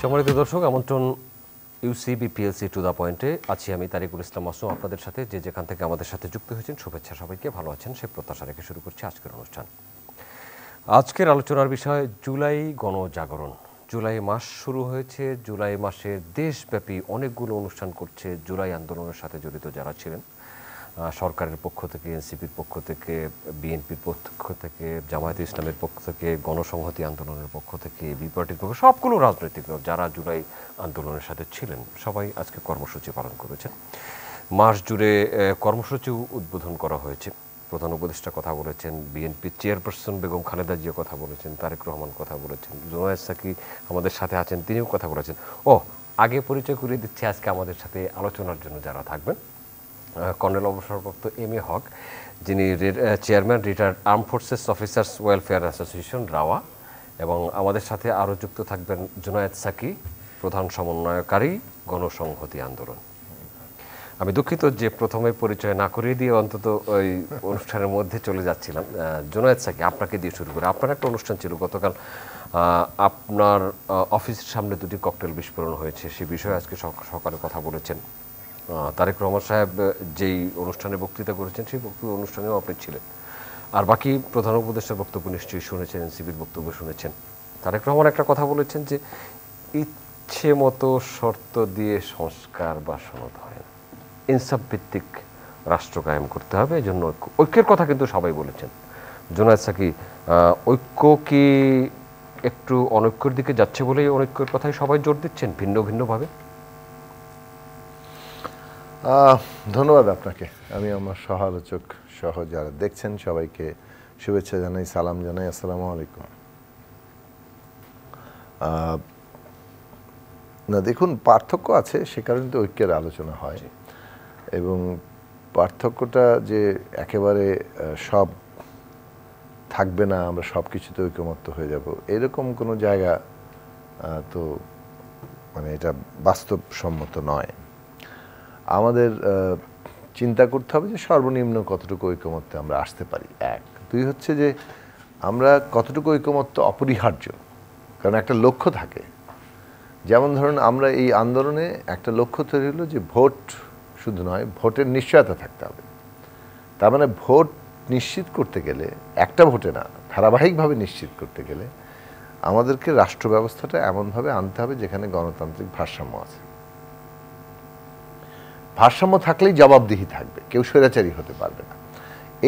সম্মানিত দর্শক, আমন্ত্রণ ইউসিবি পিএলসি টু দ্য পয়েন্টে। আছি আমি তারিকুল ইসলাম মাসুম আপনাদের সাথে। যে যেখান থেকে আমাদের সাথে যুক্ত হয়েছেন শুভেচ্ছা সবাইকে, ভালো আছেন সে প্রত্যাশা রেখে শুরু করছি আজকের অনুষ্ঠান। আজকের আলোচনার বিষয় জুলাই গণজাগরণ। জুলাই মাস শুরু হয়েছে। জুলাই মাসে দেশব্যাপী অনেকগুলো অনুষ্ঠান করছে জুলাই আন্দোলনের সাথে জড়িত যারা ছিলেন, সরকারের পক্ষ থেকে, এনসিপির পক্ষ থেকে, বিএনপির পক্ষ থেকে, জামায়াতে ইসলামের পক্ষ থেকে, গণসংহতি আন্দোলনের পক্ষ থেকে, বি পার্টির পক্ষ, সবগুলো রাজনৈতিক দল যারা জুলাই আন্দোলনের সাথে ছিলেন সবাই আজকে কর্মসূচি পালন করেছেন। মাস জুড়ে কর্মসূচিও উদ্বোধন করা হয়েছে। প্রধান উপদেষ্টা কথা বলেছেন, বিএনপির চেয়ারপারসন বেগম খালেদা জিয়া কথা বলেছেন, তারেক রহমান কথা বলেছেন, জুনায়েদ সাকি আমাদের সাথে আছেন, তিনিও কথা বলেছেন। আগে পরিচয় করিয়ে দিচ্ছি আজকে আমাদের সাথে আলোচনার জন্য যারা থাকবেন। কর্নেল অবসরপ্রাপ্ত এম এ হক, যিনি chairman retired arm forces officers welfare association rava, এবং আমাদের সাথে আরও যুক্ত থাকবেন জুনায়েদ সাকি, প্রধান সমন্বয়কারী গণসংহতি আন্দোলন। আমি দুঃখিত যে প্রথমে পরিচয় না করিয়ে দিয়ে অন্তত ওই অনুষ্ঠানের মধ্যে চলে যাচ্ছিলাম। জুনায়েদ সাকি, আপনাকে দিয়ে শুরু করে। আপনার একটা অনুষ্ঠান ছিল গতকাল, আপনার অফিসের সামনে দুটি ককটেল বিস্ফোরণ হয়েছে, সে বিষয়ে আজকে সকালে কথা বলেছেন। তারেক রহমান সাহেব যেই অনুষ্ঠানে বক্তৃতা করেছেন সেই অনুষ্ঠানেও আপনি ছিলেন। আর বাকি প্রধান উপদেষ্টার বক্তব্য নিশ্চয়ই শুনেছেন, এনসিপির বক্তব্য শুনেছেন। তারেক রহমান একটা কথা বলেছেন যে ইচ্ছে মতো শর্ত দিয়ে সংস্কার বা সনদ হয় না, ইনসাফ ভিত্তিক রাষ্ট্র কায়েম করতে হবে, এই জন্য ঐক্যের কথা কিন্তু সবাই বলেছেন। জুনায়েদ সাকি, ঐক্য কি একটু অনৈক্যের দিকে যাচ্ছে বলেই অনৈক্যের কথাই সবাই জোর দিচ্ছেন ভিন্ন ভিন্নভাবে? ধন্যবাদ আপনাকে। আমি আমার সহ আলোচক সহ যারা দেখছেন সবাইকে শুভেচ্ছা জানাই, সালাম জানাই, আসসালামু আলাইকুম। না, দেখুন, পার্থক্য আছে, সে কারণে তো ঐক্যের আলোচনা হয়, এবং পার্থক্যটা যে একেবারে সব থাকবে না, আমরা সব কিছুতে ঐক্যমত্য হয়ে যাব, এরকম কোনো জায়গা তো মানে এটা বাস্তবসম্মত নয়। আমাদের চিন্তা করতে হবে যে সর্বনিম্ন কতটুকু ঐকমত্যে আমরা আসতে পারি, এক। দুই হচ্ছে যে আমরা কতটুকু ঐকমত্য অপরিহার্য, কারণ একটা লক্ষ্য থাকে। যেমন ধরুন, আমরা এই আন্দোলনে একটা লক্ষ্য তৈরি হলো যে ভোট শুধু নয়, ভোটের নিশ্চয়তা থাকতে হবে। তার মানে ভোট নিশ্চিত করতে গেলে, একটা ভোটে না, ধারাবাহিকভাবে নিশ্চিত করতে গেলে আমাদেরকে রাষ্ট্র ব্যবস্থাটা এমনভাবে আনতে হবে যেখানে গণতান্ত্রিক ভারসাম্য আছে। ভারসাম্য থাকলেই জবাবদিহি থাকবে, কেউ স্বৈরাচারী হতে পারবে না।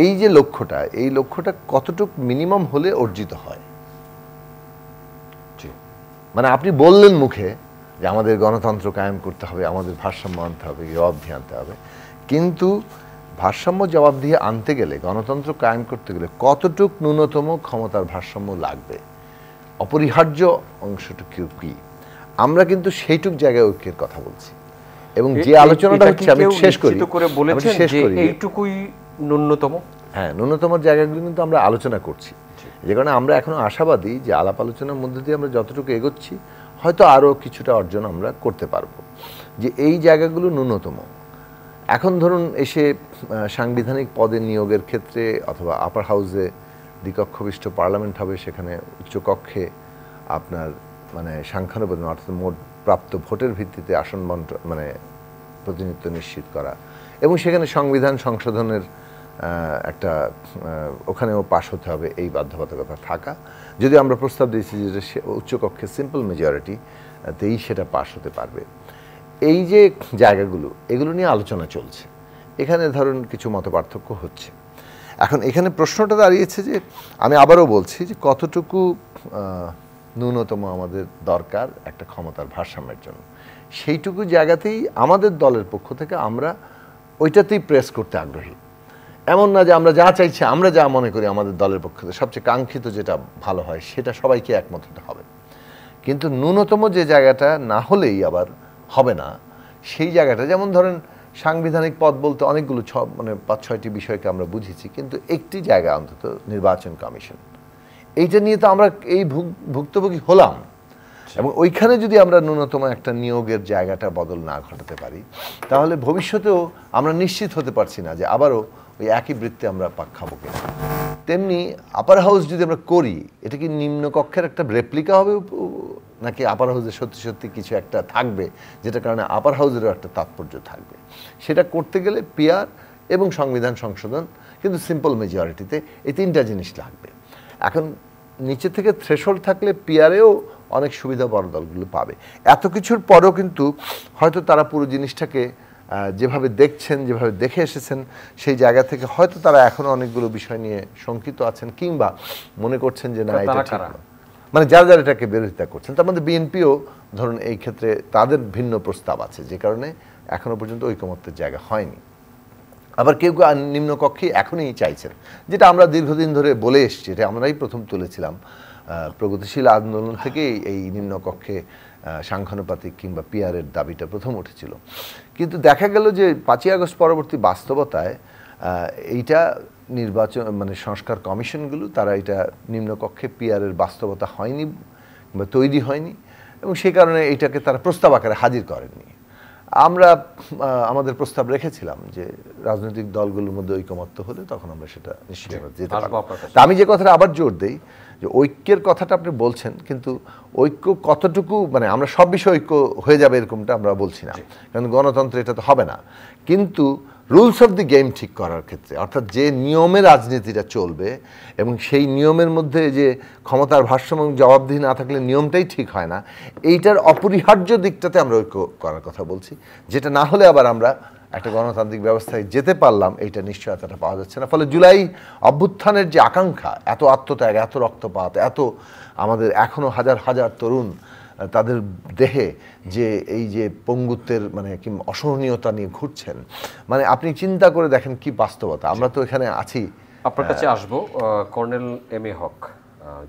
এই যে লক্ষ্যটা, এই লক্ষ্যটা কতটুকু মিনিমাম হলে অর্জিত হয়। মানে আপনি বললেন মুখে যে আমাদের গণতন্ত্র কায়েম করতে হবে, আমাদের ভারসাম্য আনতে হবে, জবাবদিহি আনতে হবে, কিন্তু ভারসাম্য জবাবদিহি আনতে গেলে, গণতন্ত্র কায়েম করতে গেলে কতটুক ন্যূনতম ক্ষমতার ভারসাম্য লাগবে, অপরিহার্য অংশটুকু কি, আমরা কিন্তু সেইটুক জায়গায় ঐক্যের কথা বলছি। এবং যে আলোচনাটা হচ্ছে, আমি শেষ করি, এইটুকুই ন্যূনতম। হ্যাঁ, ন্যূনতম জায়গাগুলো কিন্তু আমরা আলোচনা করছি, যে কারণে আমরা এখনো আশাবাদী যে আলাপ আলোচনার মধ্যে দিয়ে আমরা যতটুকু এগোচ্ছি হয়তো আরও কিছুটা অর্জন আমরা করতে পারবো, যে এই জায়গাগুলো ন্যূনতম। এখন ধরুন, এসে সাংবিধানিক পদে নিয়োগের ক্ষেত্রে অথবা আপার হাউসে দ্বিকক্ষবিষ্ট পার্লামেন্ট হবে, সেখানে উচ্চকক্ষে আপনার মানে সাংখ্যানুপাতিক অর্থাৎ মোট প্রাপ্ত ভোটের ভিত্তিতে আসন বন্টন মানে প্রতিনিধিত্ব নিশ্চিত করা, এবং সেখানে সংবিধান সংশোধনের একটা ওখানেও পাশ হতে হবে, এই বাধ্যবাধকতা থাকা। যদি আমরা প্রস্তাব দিয়েছি যে উচ্চকক্ষে সিম্পল মেজরিটিতেই সেটা পাশ হতে পারবে। এই যে জায়গাগুলো, এগুলো নিয়ে আলোচনা চলছে। এখানে ধরুন কিছু মতপার্থক্য হচ্ছে। এখন এখানে প্রশ্নটা দাঁড়িয়েছে যে, আমি আবারও বলছি যে কতটুকু ন্যূনতম আমাদের দরকার একটা ক্ষমতার ভারসাম্যের জন্য। সেইটুকু জায়গাতেই আমাদের দলের পক্ষ থেকে আমরা ওইটাতেই প্রেস করতে আগ্রহী। এমন না যে আমরা যা চাইছি, আমরা যা মনে করি আমাদের দলের পক্ষ থেকে সবচেয়ে কাঙ্ক্ষিত যেটা ভালো হয় সেটা সবাইকে একমত হতে হবে, কিন্তু ন্যূনতম যে জায়গাটা না হলেই আবার হবে না, সেই জায়গাটা, যেমন ধরেন সাংবিধানিক পদ বলতে অনেকগুলো মানে 5-6টি বিষয়কে আমরা বুঝেছি, কিন্তু একটি জায়গা অন্তত নির্বাচন কমিশন, এইটা নিয়ে তো আমরা এই ভুক্তভোগী হলাম, এবং ওইখানে যদি আমরা ন্যূনতম একটা নিয়োগের জায়গাটা বদল না ঘটাতে পারি, তাহলে ভবিষ্যতেও আমরা নিশ্চিত হতে পারছি না যে আবারও ওই একই বৃত্তে আমরা পাক খাবো কিনা। তেমনি আপার হাউস যদি আমরা করি, এটা কি নিম্নকক্ষের একটা রেপ্লিকা হবে নাকি আপার হাউসে সত্যি সত্যি কিছু একটা থাকবে, যেটার কারণে আপার হাউসেরও একটা তাৎপর্য থাকবে। সেটা করতে গেলে পিআর এবং সংবিধান সংশোধন, কিন্তু সিম্পল মেজরিটিতে এই তিনটা জিনিস লাগবে। এখন নিচে থেকে থ্রেশহোল্ড থাকলে পিআরেও অনেক সুবিধা বড় দলগুলো পাবে। এত কিছুর পরেও কিন্তু হয়তো তারা পুরো জিনিসটাকে যেভাবে দেখছেন, যেভাবে দেখে এসেছেন, সেই জায়গা থেকে হয়তো তারা এখনো অনেকগুলো বিষয় নিয়ে শঙ্কিত আছেন, কিংবা মনে করছেন যে না এটা ঠিক না, মানে যারা যারা এটাকে বিরোধিতা করছেন। তার মধ্যে বিএনপিও ধরুন এই ক্ষেত্রে তাদের ভিন্ন প্রস্তাব আছে, যে কারণে এখনো পর্যন্ত ঐকমত্যের জায়গা হয়নি। আবার কেউ কেউ নিম্নকক্ষে এখনই চাইছেন, যেটা আমরা দীর্ঘদিন ধরে বলে এসেছি, এটা আমরাই প্রথম তুলেছিলাম। প্রগতিশীল আন্দোলন থেকে এই নিম্নকক্ষে সাংখ্যানুপাতিক কিংবা পিআরের দাবিটা প্রথম উঠেছিল। কিন্তু দেখা গেল যে 5ই আগস্ট পরবর্তী বাস্তবতায় এইটা নির্বাচন মানে সংস্কার কমিশনগুলো তারা এটা নিম্নকক্ষে পিআরের বাস্তবতা হয়নি বা তৈরি হয়নি, এবং সেই কারণে এইটাকে তারা প্রস্তাব আকারে হাজির করেননি। আমরা আমাদের প্রস্তাব রেখেছিলাম যে রাজনৈতিক দলগুলোর মধ্যে ঐকমত্য হলে তখন আমরা সেটা নিশ্চিতভাবে যেতে পারবো। তা আমি যে কথাটা আবার জোর দেই যে ঐক্যের কথাটা আপনি বলছেন, কিন্তু ঐক্য কতটুকু, মানে আমরা সব বিষয়ে ঐক্য হয়ে যাবে এরকমটা আমরা বলছি না, কারণ গণতন্ত্রে এটা তো হবে না। কিন্তু রুলস অফ দি গেম ঠিক করার ক্ষেত্রে, অর্থাৎ যে নিয়মে রাজনীতিটা চলবে এবং সেই নিয়মের মধ্যে যে ক্ষমতার ভারসাম্য এবং জবাবদিহি না থাকলে নিয়মটাই ঠিক হয় না, এইটার অপরিহার্য দিকটাতে আমরা ঐক্য করার কথা বলছি। যেটা না হলে আবার আমরা একটা গণতান্ত্রিক ব্যবস্থায় যেতে পারলাম, এইটা নিশ্চয়তাটা পাওয়া যাচ্ছে না। ফলে জুলাই অভ্যুত্থানের যে আকাঙ্ক্ষা, এত আত্মত্যাগ, এত রক্তপাত, এত আমাদের এখনও হাজার হাজার তরুণ তাদের দেহে যে এই যে পঙ্গুত্বের মানে কি অসহনীয়তা নিয়ে ঘুরছেন, মানে আপনি চিন্তা করে দেখেন কি বাস্তবতা। আমরা তো এখানে আছি। আপনার কাছে আসবো কর্নেল এম এ হক,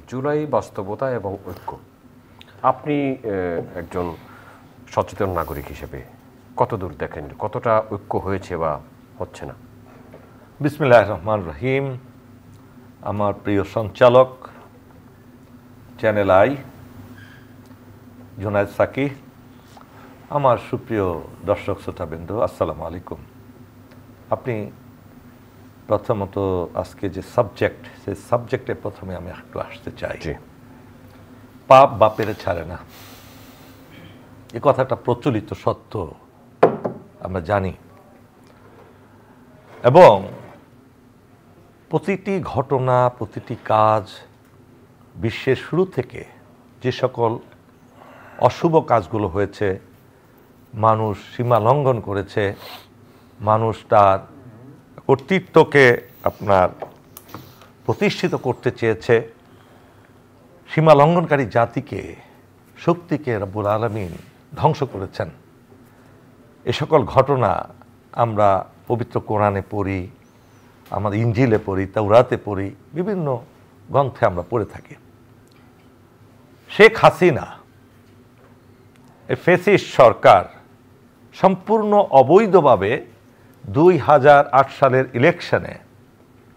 জুলাই বাস্তবতা এবং ঐক্য, আপনি একজন সচেতন নাগরিক হিসেবে কতদূর দেখেন, কতটা ঐক্য হয়েছে বা হচ্ছে না? বিসমিল্লাহির রহমানির রহিম। আমার প্রিয় সঞ্চালক চ্যানেল আই জুনায়েদ সাকি, আমার সুপ্রিয় দর্শক শ্রোতাবৃন্দ, আসসালামু আলাইকুম। আপনি প্রথমত আজকে যে সাবজেক্ট, সেই সাবজেক্টে প্রথমে আমি একটু আসতে চাই। পাপ বাপেরে ছাড়ে না, এ কথাটা প্রচলিত সত্য, আমরা জানি। এবং প্রতিটি ঘটনা, প্রতিটি কাজ, বিশ্বের শুরু থেকে যে সকল অশুভ কাজগুলো হয়েছে, মানুষ সীমা লঙ্ঘন করেছে, মানুষ তার কর্তৃত্বকে আপনার প্রতিষ্ঠিত করতে চেয়েছে, সীমা লঙ্ঘনকারী জাতিকে, শক্তিকে রব্বুল আলামিন ধ্বংস করেছেন। এ সকল ঘটনা আমরা পবিত্র কোরআনে পড়ি, আমাদের ইঞ্জিলে পড়ি, তাওরাতে পড়ি, বিভিন্ন গ্রন্থে আমরা পড়ে থাকি। শেখ হাসিনা, এই ফ্যাসিস্ট সরকার সম্পূর্ণ অবৈধভাবে 2008 সালের ইলেকশনে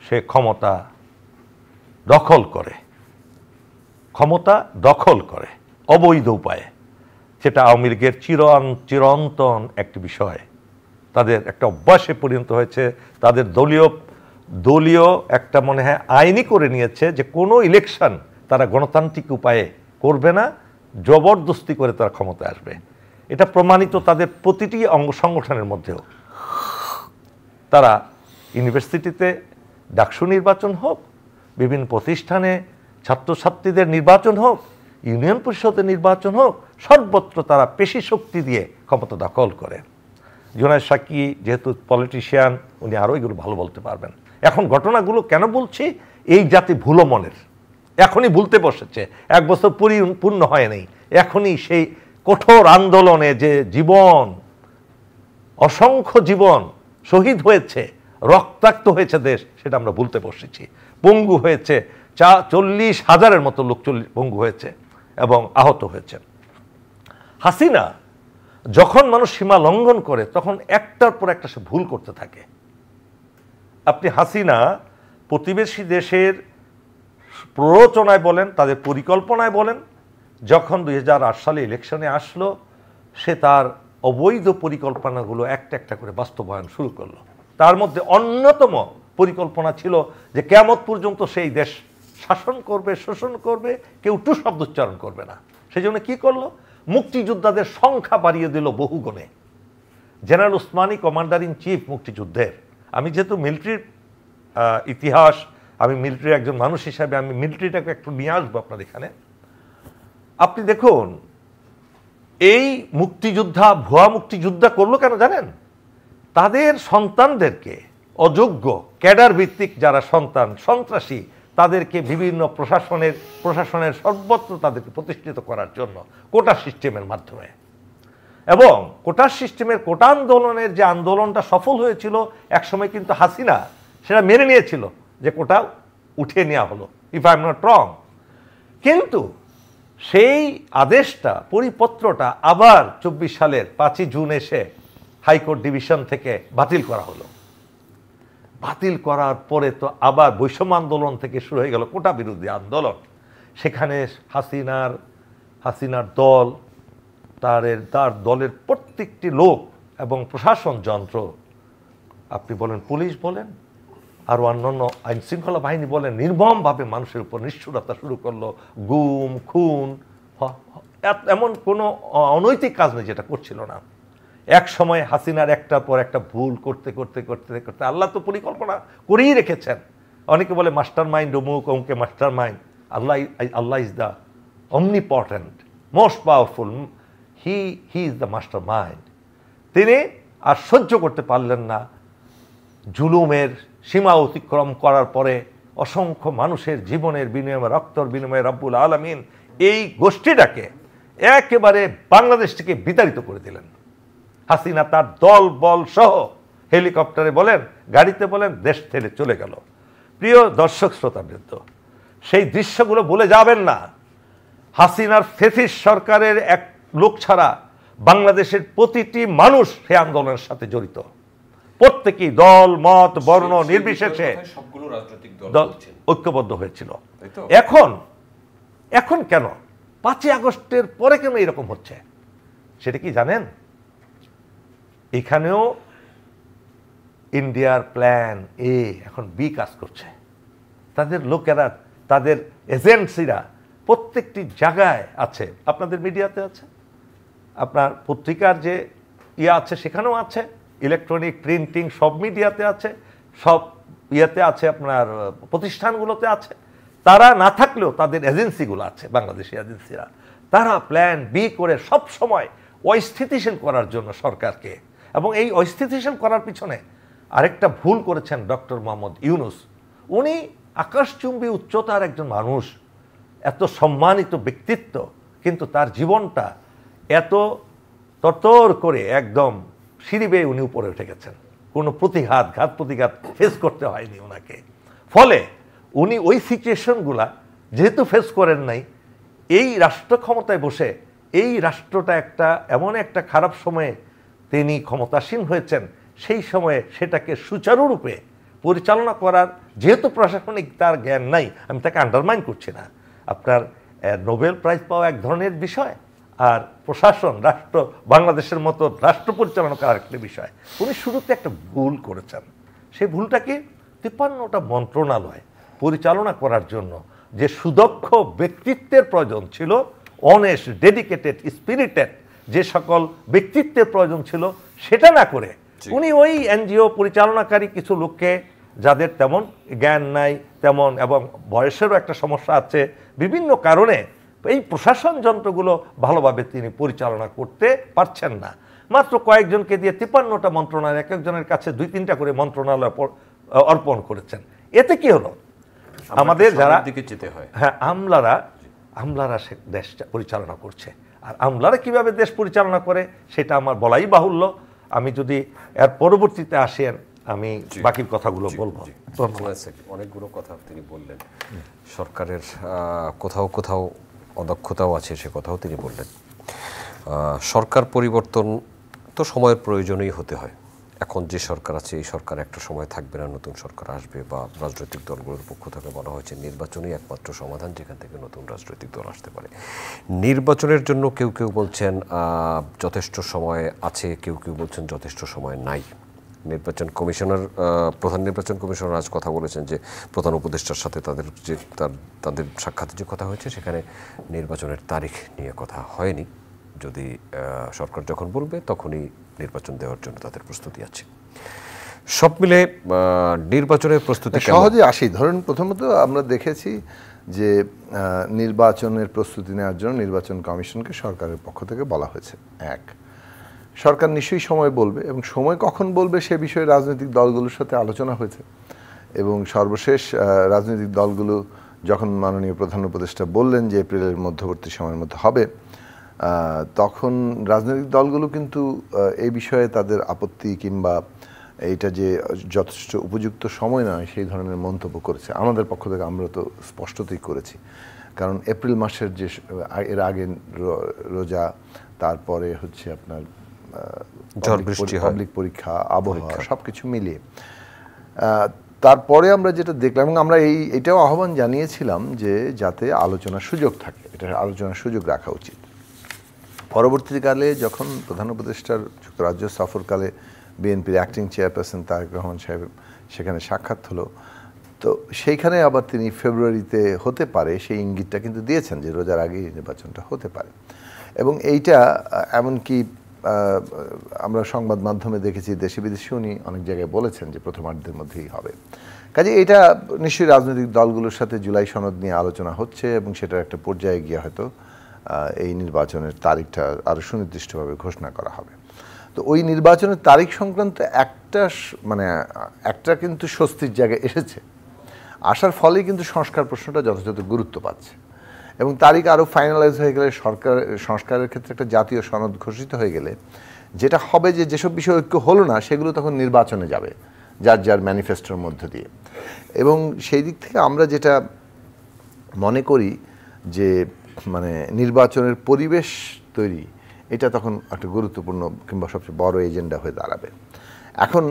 সে ক্ষমতা দখল করে অবৈধ উপায়ে। সেটা আওয়ামী লীগের চিরন্তন একটি বিষয়, তাদের একটা অভ্যাসে পরিণত হয়েছে। তাদের দলীয় একটা মনে হয় আইনই করে নিয়েছে যে কোনো ইলেকশন তারা গণতান্ত্রিক উপায়ে করবে না, জবরদস্তি করে তারা ক্ষমতায় আসবে। এটা প্রমাণিত তাদের প্রতিটি অঙ্গ সংগঠনের মধ্যেও। তারা ইউনিভার্সিটিতে ডাকসু নির্বাচন হোক, বিভিন্ন প্রতিষ্ঠানে ছাত্রছাত্রীদের নির্বাচন হোক, ইউনিয়ন পরিষদের নির্বাচন হোক, সর্বত্র তারা পেশি শক্তি দিয়ে ক্ষমতা দখল করে। জুনায়েদ সাকি যেহেতু পলিটিশিয়ান, উনি আরও এগুলো ভালো বলতে পারবেন। এখন ঘটনাগুলো কেন বলছি, এই জাতি ভুলো মনের, এখনই ভুলতে বসেছে, 1 বছর পূর্ণ হয় নাই, এখনই সেই কঠোর আন্দোলনে যে জীবন, অসংখ্য জীবন শহীদ হয়েছে, রক্তাক্ত হয়েছে দেশ, সেটা আমরা ভুলতে বসেছি। পঙ্গু হয়েছে 40,000-এর মতো লোক পঙ্গু হয়েছে এবং আহত হয়েছে। হাসিনা যখন মানুষ সীমা লঙ্ঘন করে, তখন একটার পর একটা সে ভুল করতে থাকে। আপনি হাসিনা প্রতিবেশী দেশের প্ররোচনায় বলেন, তাদের পরিকল্পনায় বলেন, যখন 2008 সালে ইলেকশনে আসলো, সে তার অবৈধ পরিকল্পনাগুলো একটা একটা করে বাস্তবায়ন শুরু করলো। তার মধ্যে অন্যতম পরিকল্পনা ছিল যে কিয়ামত পর্যন্ত সেই দেশ শাসন করবে, শোষণ করবে, কেউ টু শব্দ উচ্চারণ করবে না। সেই জন্য কী করলো, মুক্তিযোদ্ধাদের সংখ্যা বাড়িয়ে দিল বহুগুণে। General Usmani commander in chief মুক্তিযুদ্ধের, আমি যেহেতু মিলিটারির ইতিহাস, আমি মিলিটারির একজন মানুষ হিসাবে আমি মিলিটারিটাকে একটু নিয়ে আসবো আপনার এখানে। আপনি দেখুন, এই মুক্তিযোদ্ধা ভুয়া মুক্তিযোদ্ধা করলো কেন জানেন? তাদের সন্তানদেরকে, অযোগ্য ক্যাডার ভিত্তিক যারা সন্তান সন্ত্রাসী, তাদেরকে বিভিন্ন প্রশাসনের সর্বত্র তাদেরকে প্রতিষ্ঠিত করার জন্য কোটা সিস্টেমের মাধ্যমে, এবং কোটা সিস্টেমের কোটা আন্দোলনের যে আন্দোলনটা সফল হয়েছিল, একসময় কিন্তু হাসিনা সেটা মেনে নিয়েছিল যে কোটা উঠিয়ে নেওয়া হলো, if I am not wrong. কিন্তু সেই আদেশটা, পরিপত্রটা আবার 24 সালের 5ই জুন এসে হাইকোর্ট ডিভিশন থেকে বাতিল করা হলো। বাতিল করার পরে তো আবার বৈষম্য আন্দোলন থেকে শুরু হয়ে গেল কোটা বিরোধী আন্দোলন। সেখানে হাসিনার দল, তার দলের প্রত্যেকটি লোক এবং প্রশাসন যন্ত্র, আপনি বলেন পুলিশ বলেন আর অন্যান্য আইন শৃঙ্খলা বাহিনী বলেন, নির্মমভাবে মানুষের উপর নিষ্ঠুরতা শুরু করলো, গুম খুন, এমন কোনো অনৈতিক কাজ নেই যেটা করছিল না। এক সময় হাসিনার একটার পর একটা ভুল করতে করতে করতে করতে আল্লাহ তো পরিকল্পনা করেই রেখেছেন। অনেকে বলে মাস্টার মাইন্ড অমুক অমুকে master mind, Allah is the omnipotent, most powerful, he is the master mind. তিনি আর সহ্য করতে পারলেন না জুলুমের সীমা অতিক্রম করার পরে অসংখ্য মানুষের জীবনের বিনিময়ে, রক্তর বিনিময়ে রব্বুল আলামিন এই গোষ্ঠীটাকে একেবারে বাংলাদেশ থেকে বিতাড়িত করে দিলেন। হাসিনা তার দল বল সহ হেলিকপ্টারে বলেন, গাড়িতে বলেন, দেশ ছেড়ে চলে গেল। প্রিয় দর্শক শ্রোতাবৃন্দ, সেই দৃশ্যগুলো ভুলে যাবেন না। হাসিনার ফেসিস্ট সরকারের এক লোক ছাড়া বাংলাদেশের প্রতিটি মানুষ সেই আন্দোলনের সাথে জড়িত। প্রত্যেকেই দল মত বর্ণ নির্বিশেষে সবগুলো রাজনৈতিক দল ঐক্যবদ্ধ হয়েছিল। এখন কেন 5ই আগস্টের পরে কেন এরকম হচ্ছে সেটা কি জানেন? এখানেও ইন্ডিয়ার প্ল্যান এ এখন বি কাজ করছে। তাদের লোকেরা, তাদের এজেন্সিরা প্রত্যেকটি জায়গায় আছে, আপনাদের মিডিয়াতে আছে, আপনার পত্রিকার যে আছে সেখানেও আছে, ইলেকট্রনিক প্রিন্টিং সব মিডিয়াতে আছে, সব ইয়েতে আছে, আপনার প্রতিষ্ঠানগুলোতে আছে। তারা না থাকলেও তাদের এজেন্সিগুলো আছে, বাংলাদেশি এজেন্সিরা, তারা প্ল্যান বি করে সব সময় অস্থিতিশীল করার জন্য সরকারকে, এবং এই অস্থিতিশীল করার পিছনে আরেকটা ভুল করেছেন ডক্টর মোহাম্মদ ইউনূস। উনি আকাশচুম্বী উচ্চতার একজন মানুষ, এত সম্মানিত ব্যক্তিত্ব, কিন্তু তার জীবনটা এত তরতর করে একদম সিঁড়ি বেয়ে উনি উপরে উঠে গেছেন। কোনো ঘাত প্রতিঘাত ফেস করতে হয়নি ওনাকে। ফলে উনি ওই সিচুয়েশনগুলা যেহেতু ফেস করেন নাই, এই রাষ্ট্র ক্ষমতায় বসে এই রাষ্ট্রটা এমন একটা খারাপ সময়ে তিনি ক্ষমতাসীন হয়েছেন, সেই সময়ে সেটাকে সুচারুরূপে পরিচালনা করার, যেহেতু প্রশাসনিক তার জ্ঞান নাই, আমি তাকে আন্ডারমাইন করছি না, আপনার নোবেল প্রাইজ পাওয়া এক ধরনের বিষয়, আর প্রশাসন, রাষ্ট্র, বাংলাদেশের মতো রাষ্ট্র পরিচালনা করার একটা বিষয়। উনি শুরুতে একটা ভুল করেছেন। সেই ভুলটা কি? 53টা মন্ত্রণালয় পরিচালনা করার জন্য যে সুদক্ষ ব্যক্তিত্বের প্রয়োজন ছিল, অনেস্ট, ডেডিকেটেড, স্পিরিটেড যে সকল ব্যক্তিত্বের প্রয়োজন ছিল, সেটা না করে উনি ওই এনজিও পরিচালনাকারী কিছু লোককে, যাদের তেমন জ্ঞান নাই, তেমন এবং বয়সেরও একটা সমস্যা আছে, বিভিন্ন কারণে এই প্রশাসন যন্ত্রগুলো ভালোভাবে তিনি পরিচালনা করতে পারছেন না। মাত্র কয়েকজনকে দিয়ে 53টা মন্ত্রণালয়, এক একজনের কাছে 2-3টা করে মন্ত্রণালয় অর্পণ করেছেন। এতে কি হলো? আমাদের যারা হ্যাঁ আমলারা সে দেশটা পরিচালনা করছে, আর আমলারা কিভাবে দেশ পরিচালনা করে সেটা আমার বলাই বাহুল্য। আমি যদি এর পরবর্তীতে আসেন, আমি বাকি কথাগুলো বলবো। অনেকগুলো কথা তিনি বললেন, সরকারের কোথাও কোথাও অদক্ষতাও আছে, সে কথাও তিনি বললেন। সরকার পরিবর্তন তো সময়ের প্রয়োজনেই হতে হয়। এখন যে সরকার আছে, এই সরকার একটা সময় থাকবে না, নতুন সরকার আসবে, বা রাজনৈতিক দলগুলোর পক্ষ থেকে বলা হয়েছে নির্বাচনই একমাত্র সমাধান, যেখান থেকে নতুন রাজনৈতিক দল আসতে পারে। নির্বাচনের জন্য কেউ কেউ বলছেন যথেষ্ট সময় আছে, কেউ কেউ বলছেন যথেষ্ট সময় নাই। নির্বাচন কমিশনার, প্রধান নির্বাচন কমিশনার আজ কথা বলেছেন যে প্রধান উপদেষ্টার সাথে তাদের সাক্ষাতে যে কথা হয়েছে সেখানে নির্বাচনের তারিখ নিয়ে কথা হয়নি। যদি সরকার যখন বলবে তখনই নির্বাচন দেওয়ার জন্য তাদের প্রস্তুতি আছে। সব মিলে নির্বাচনের প্রস্তুতি সহজে আসি। ধরুন, প্রথমত আমরা দেখেছি যে নির্বাচনের প্রস্তুতি নেওয়ার জন্য নির্বাচন কমিশনকে সরকারের পক্ষ থেকে বলা হয়েছে। এক, সরকার নিশ্চয়ই সময় বলবে, এবং সময় কখন বলবে সে বিষয়ে রাজনৈতিক দলগুলোর সাথে আলোচনা হয়েছে, এবং সর্বশেষ রাজনৈতিক দলগুলো যখন মাননীয় প্রধান উপদেষ্টা বললেন যে এপ্রিলের মধ্যবর্তী সময়ের মধ্যে হবে, তখন রাজনৈতিক দলগুলো কিন্তু এই বিষয়ে তাদের আপত্তি কিংবা এইটা যে যথেষ্ট উপযুক্ত সময় নয় সেই ধরনের মন্তব্য করেছে। আমাদের পক্ষ থেকে আমরা তো স্পষ্টতই করেছি, কারণ এপ্রিল মাসের যে এর আগে রোজা, তারপরে হচ্ছে আপনার পাবলিক পরীক্ষা, আবহাওয়া, সবকিছু মিলিয়ে তারপরে আমরা যেটা দেখলাম, এবং আমরা এটাও আহ্বান জানিয়েছিলাম যে যাতে আলোচনার সুযোগ থাকে, এটা আলোচনার সুযোগ রাখা উচিত। পরবর্তীকালে যখন প্রধান উপদেষ্টার যুক্তরাজ্য সফরকালে বিএনপির অ্যাক্টিং চেয়ারপারসন তারেক রহমান সাহেব সেখানে সাক্ষাৎ হলো, তো সেইখানে আবার তিনি ফেব্রুয়ারিতে হতে পারে সেই ইঙ্গিতটা কিন্তু দিয়েছেন যে রোজার আগেই নির্বাচনটা হতে পারে। এবং এইটা এমনকি আমরা সংবাদ মাধ্যমে দেখেছি, দেশে বিদেশে উনি অনেক জায়গায় বলেছেন যে প্রথমার্ধের মধ্যেই হবে। কাজে এটা নিশ্চয়ই রাজনৈতিক দলগুলোর সাথে জুলাই সনদ নিয়ে আলোচনা হচ্ছে, এবং সেটার একটা পর্যায়ে গিয়ে হয়তো এই নির্বাচনের তারিখটা আরও সুনির্দিষ্টভাবে ঘোষণা করা হবে। তো ওই নির্বাচনের তারিখ সংক্রান্ত একটা কিন্তু স্বস্তির জায়গায় এসেছে, আসার ফলেই কিন্তু সংস্কার প্রশ্নটা যথাযথ গুরুত্ব পাচ্ছে, এবং তারিখ আরও ফাইনালাইজ হয়ে গেলে, সংস্কারের ক্ষেত্রে একটা জাতীয় সনদ ঘোষিত হয়ে গেলে যেটা হবে যে যেসব বিষয় ঐক্য হলো না সেগুলো তখন নির্বাচনে যাবে যার যার ম্যানিফেস্টোর মধ্য দিয়ে। এবং সেই দিক থেকে আমরা যেটা মনে করি যে নির্বাচনের পরিবেশ তৈরি, এটা তখন একটা গুরুত্বপূর্ণ কিংবা সবচেয়ে বড় এজেন্ডা হয়ে দাঁড়াবে। এখন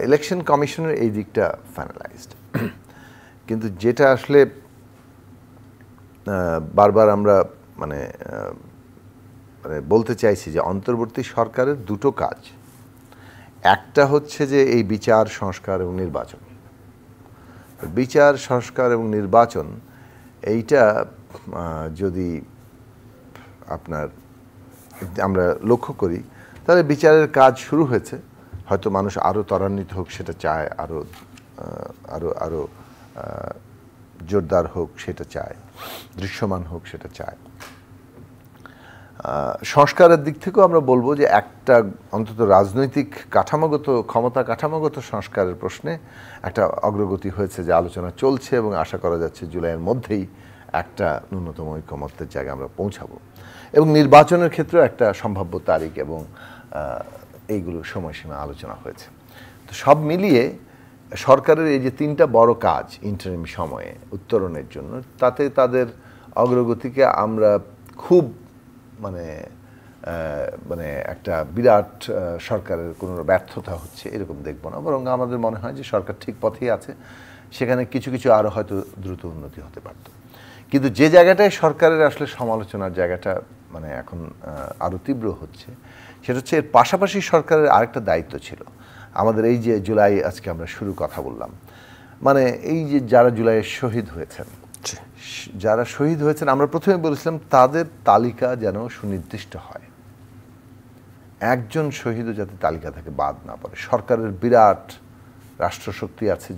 ইলেকশন কমিশনের এই দিকটা ফাইনালাইজড, কিন্তু যেটা আসলে বারবার আমরা বলতে চাইছি যে অন্তর্বর্তী সরকারের দুটো কাজ, একটা হচ্ছে যে এই বিচার সংস্কার এবং নির্বাচন, বিচার সংস্কার এবং নির্বাচন এইটা যদি আমরা লক্ষ্য করি তাহলে বিচারের কাজ শুরু হয়েছে, হয়তো মানুষ আরও ত্বরান্বিত হোক সেটা চায়, আরও আরও আরও জোরদার হোক সেটা চায়, দৃশ্যমান হোক সেটা চায়। সংস্কারের দিক থেকেও আমরা বলবো যে একটা অন্তত রাজনৈতিক ক্ষমতা কাঠামোগত সংস্কারের প্রশ্নে একটা অগ্রগতি হয়েছে, যে আলোচনা চলছে, এবং আশা করা যাচ্ছে জুলাইয়ের মধ্যেই একটা ন্যূনতম ঐকমত্যের জায়গায় আমরা পৌঁছাবো। এবং নির্বাচনের ক্ষেত্রেও একটা সম্ভাব্য তারিখ এবং এইগুলো সময়সীমা আলোচনা হয়েছে। তো সব মিলিয়ে সরকারের এই যে তিনটা বড় কাজ ইন্টারিম সময়ে উত্তরণের জন্য, তাতে তাদের অগ্রগতিকে আমরা খুব একটা বিরাট সরকারের কোনো ব্যর্থতা হচ্ছে এরকম দেখব না, বরং আমাদের মনে হয় যে সরকার ঠিক পথেই আছে, সেখানে কিছু কিছু আরও হয়তো দ্রুত উন্নতি হতে পারত। কিন্তু যে জায়গাটায় সরকারের আসলে সমালোচনার জায়গাটা এখন আরও তীব্র হচ্ছে, সেটা হচ্ছে এর পাশাপাশি সরকারের আরেকটা দায়িত্ব ছিল। আমাদের এই যে জুলাই আজকে আমরা শুরু কথা বললাম, এই যে যারা জুলাইয়ে শহীদ হয়েছেন, আমরা প্রথমে বলেছিলাম তাদের তালিকা যেন সুনির্দিষ্ট হয়, একজন শহীদও যাতে তালিকা থেকে বাদ না পড়ে। সরকারের বিরাট রাষ্ট্রশক্তি আছে,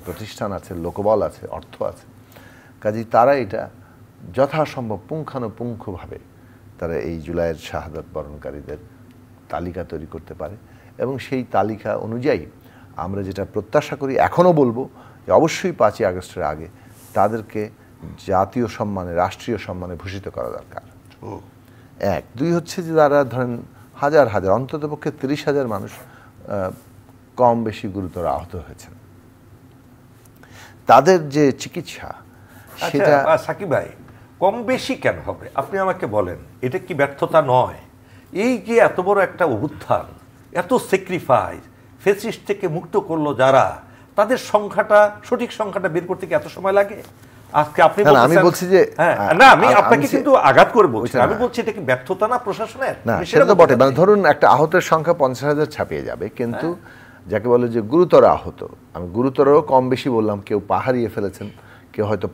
প্রতিষ্ঠান আছে, লোকবল আছে, অর্থ আছে, কাজেই তারা এটা যথাসম্ভব পুঙ্খানুপুঙ্খভাবে তারা এই জুলাইয়ের শাহাদাত বরণকারীদের তালিকা তৈরি করতে পারে, এবং সেই তালিকা অনুযায়ী আমরা যেটা প্রত্যাশা করি, এখনও বলবো যে অবশ্যই 5ই আগস্টের আগে তাদেরকে জাতীয় সম্মানে, রাষ্ট্রীয় সম্মানে ভূষিত করা দরকার। এক, দুই হচ্ছে যে তারা ধরেন হাজার হাজার, অন্ততপক্ষে 30,000 মানুষ কম বেশি গুরুতর আহত হয়েছেন, তাদের যে চিকিৎসা সেটা। সাকিব ভাই, কম বেশি কেন হবে আপনি আমাকে বলেন, এটা কি ব্যর্থতা নয়? এই যে এত বড় একটা অভ্যুত্থান, এত স্যাক্রিফাইস, ফ্যাসিস্ট থেকে মুক্ত করলো যারা, তাদের সংখ্যাটা, সঠিক সংখ্যাটা বের করতে কি এত সময় লাগে? আজকে আপনি আমি বলছি যে না, আমি আপনাকে কিন্তু আঘাত করে বলছি, আমি বলছি এটা কি ব্যর্থতা না প্রশাসনের? না, সেটা তো বটে। ধরুন একটা আহতের সংখ্যা 50,000 ছাপিয়ে যাবে, কিন্তু যাকে বলে যে গুরুতর আহত, আমি গুরুতরও কম বেশি বললাম, কেউ পা হারিয়ে ফেলেছেন, কেউ হয়তো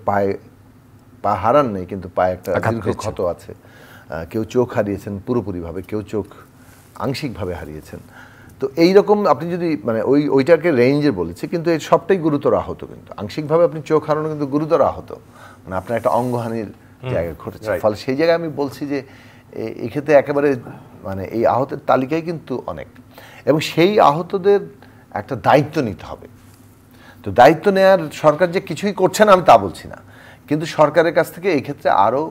পা হারান নেই কিন্তু পায়ে একটা দীর্ঘ ক্ষত আছে, কেউ চোখ হারিয়েছেন পুরোপুরিভাবে, কেউ চোখ আংশিকভাবে হারিয়েছেন। তো এইরকম আপনি যদি মানে ওইটাকে রেঞ্জে বলেছি, কিন্তু এই সবটাই গুরুতর আহত। কিন্তু আংশিকভাবে আপনি চোখ হারানো কিন্তু গুরুতর আহত, মানে আপনার একটা অঙ্গহানির জায়গায় ঘটেছে। ফলে সেই জায়গায় আমি বলছি যে এক্ষেত্রে একেবারে মানে এই আহতের তালিকায় কিন্তু অনেক, এবং সেই আহতদের একটা দায়িত্ব নিতে হবে। তো দায়িত্ব নেওয়ার সরকার যে কিছুই করছে না আমি তা বলছি না, কিন্তু সরকারের কাছ থেকে এই ক্ষেত্রে আরও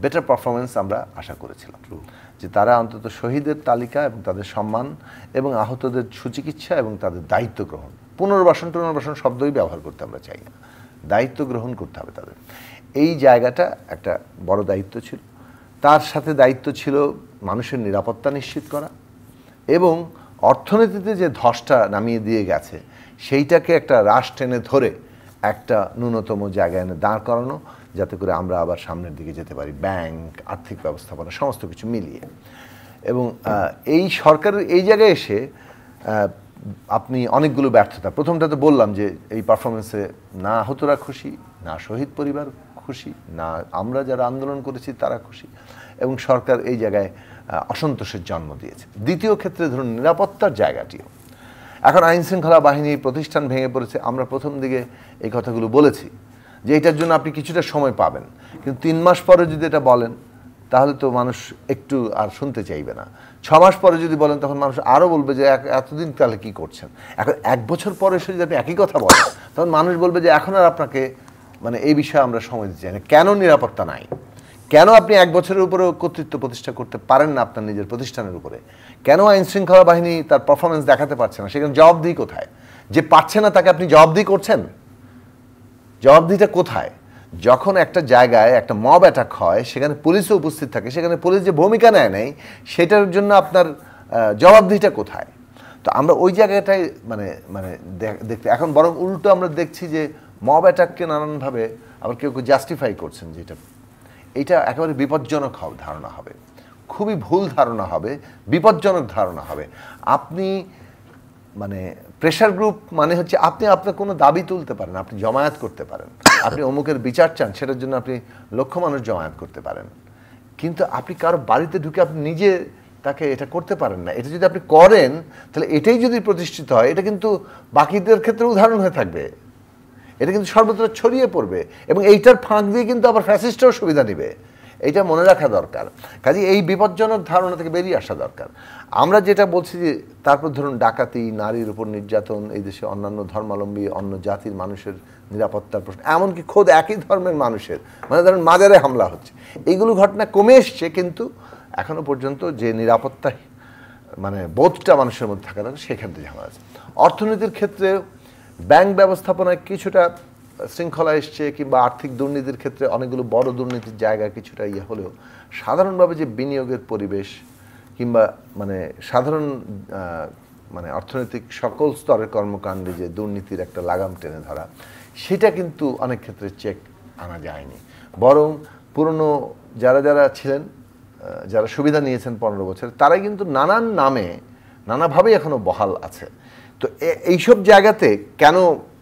বেটার পারফরমেন্স আমরা আশা করেছিলাম, যে তারা অন্তত শহীদের তালিকা এবং তাদের সম্মান এবং আহতদের সুচিকিৎসা এবং তাদের দায়িত্ব গ্রহণ, পুনর্বাসন শব্দই ব্যবহার করতে আমরা চাই না, দায়িত্ব গ্রহণ করতে হবে তাদের। এই জায়গাটা একটা বড় দায়িত্ব ছিল। তার সাথে দায়িত্ব ছিল মানুষের নিরাপত্তা নিশ্চিত করা এবং অর্থনীতিতে যে ধসটা নামিয়ে দিয়ে গেছে সেইটাকে একটা রাশ টেনে ধরে একটা ন্যূনতম জায়গায় এনে দাঁড় করানো, যাতে করে আমরা আবার সামনের দিকে যেতে পারি, ব্যাংক, আর্থিক ব্যবস্থাপনা সমস্ত কিছু মিলিয়ে। এবং এই সরকারের এই জায়গায় এসে আপনি অনেকগুলো ব্যর্থতা, প্রথমটা তো বললাম যে এই পারফরমেন্সে না আহতরা খুশি, না শহীদ পরিবার খুশি, না আমরা যারা আন্দোলন করেছি তারা খুশি, এবং সরকার এই জায়গায় অসন্তোষের জন্ম দিয়েছে। দ্বিতীয় ক্ষেত্রে ধরুন নিরাপত্তার জায়গাটিও, এখন আইনশৃঙ্খলা বাহিনী প্রতিষ্ঠান ভেঙে পড়েছে। আমরা প্রথম দিকে এই কথাগুলো বলেছি যে এটার জন্য আপনি কিছুটা সময় পাবেন, কিন্তু 3 মাস পরে যদি এটা বলেন তাহলে তো মানুষ একটু আর শুনতে চাইবে না। 6 মাস পরে যদি বলেন তখন মানুষ আরও বলবে যে এতদিন তাহলে কী করছেন। এখন 1 বছর পরে এসে যদি আপনি একই কথা বলেন তখন মানুষ বলবে যে এখন আর আপনাকে মানে এই বিষয়ে আমরা সময় দিতে চাই না। কেন নিরাপত্তা নাই? কেন আপনি 1 বছরের উপরেও কর্তৃত্ব প্রতিষ্ঠা করতে পারেন না আপনার নিজের প্রতিষ্ঠানের উপরে? কেন আইনশৃঙ্খলা বাহিনী তার পারফরমেন্স দেখাতে পারছে না? সেখানে জবাবদিহি কোথায়? যে পারছে না তাকে আপনি জবাবদিহি করছেন? জবাবদিহিটা কোথায়? যখন একটা জায়গায় একটা মব অ্যাটাক হয়, সেখানে পুলিশও উপস্থিত থাকে, সেখানে পুলিশ যে ভূমিকা নেয় সেটার জন্য আপনার জবাবদিহিটা কোথায়? তো আমরা ওই জায়গাটাই মানে দেখতে, এখন বরং উল্টো আমরা দেখছি যে মব অ্যাটাককে নানানভাবে আবার কেউ কেউ জাস্টিফাই করছেন, যে এটা একেবারে বিপজ্জনক ধারণা হবে, খুবই ভুল ধারণা হবে, বিপজ্জনক ধারণা হবে। আপনি মানে প্রেশার গ্রুপ মানে হচ্ছে আপনি আপনার কোনো দাবি তুলতে পারেন, আপনি জমায়েত করতে পারেন, আপনি অমুকের বিচার চান, সেটার জন্য আপনি লক্ষ মানুষ জমায়েত করতে পারেন, কিন্তু আপনি কারো বাড়িতে ঢুকে আপনি নিজে তাকে এটা করতে পারেন না। এটা যদি আপনি করেন তাহলে এটাই যদি প্রতিষ্ঠিত হয়, এটা কিন্তু বাকিদের ক্ষেত্রে উদাহরণ হয়ে থাকবে, এটা কিন্তু সর্বত্র ছড়িয়ে পড়বে, এবং এইটার ফাঁক দিয়ে কিন্তু আবার ফ্যাসিস্টও সুবিধা নেবে। এইটা মনে রাখা দরকার। কাজে এই বিপজ্জনক ধারণা থেকে বেরিয়ে আসা দরকার। আমরা যেটা বলছি যে তারপর ধরুন ডাকাতি, নারীর উপর নির্যাতন, এই দেশে অন্যান্য ধর্মাবলম্বী অন্য জাতির মানুষের নিরাপত্তার প্রশ্ন, এমনকি খোদ একই ধর্মের মানুষের মানে ধরুন মাজারে হামলা হচ্ছে, এইগুলো ঘটনা কমে এসছে, কিন্তু এখনো পর্যন্ত যে নিরাপত্তা মানে বোধটা মানুষের মধ্যে থাকা দরকার সেখান থেকে ঝামেলা আছে। অর্থনীতির ক্ষেত্রে ব্যাংক ব্যবস্থাপনায় কিছুটা শৃঙ্খলা এসছে, কিংবা আর্থিক দুর্নীতির ক্ষেত্রে অনেকগুলো বড় দুর্নীতির জায়গা কিছুটা হলেও সাধারণভাবে যে বিনিয়োগের পরিবেশ কিংবা মানে সাধারণ মানে অর্থনৈতিক সকল স্তরের কর্মকাণ্ডে যে দুর্নীতির একটা লাগাম টেনে ধরা, সেটা কিন্তু অনেক ক্ষেত্রে চেক আনা যায়নি। বরং পুরনো যারা ছিলেন, যারা সুবিধা নিয়েছেন 15 বছর, তারাই কিন্তু নানান নামে নানাভাবেই এখনো বহাল আছে। তো এইসব জায়গাতে কেন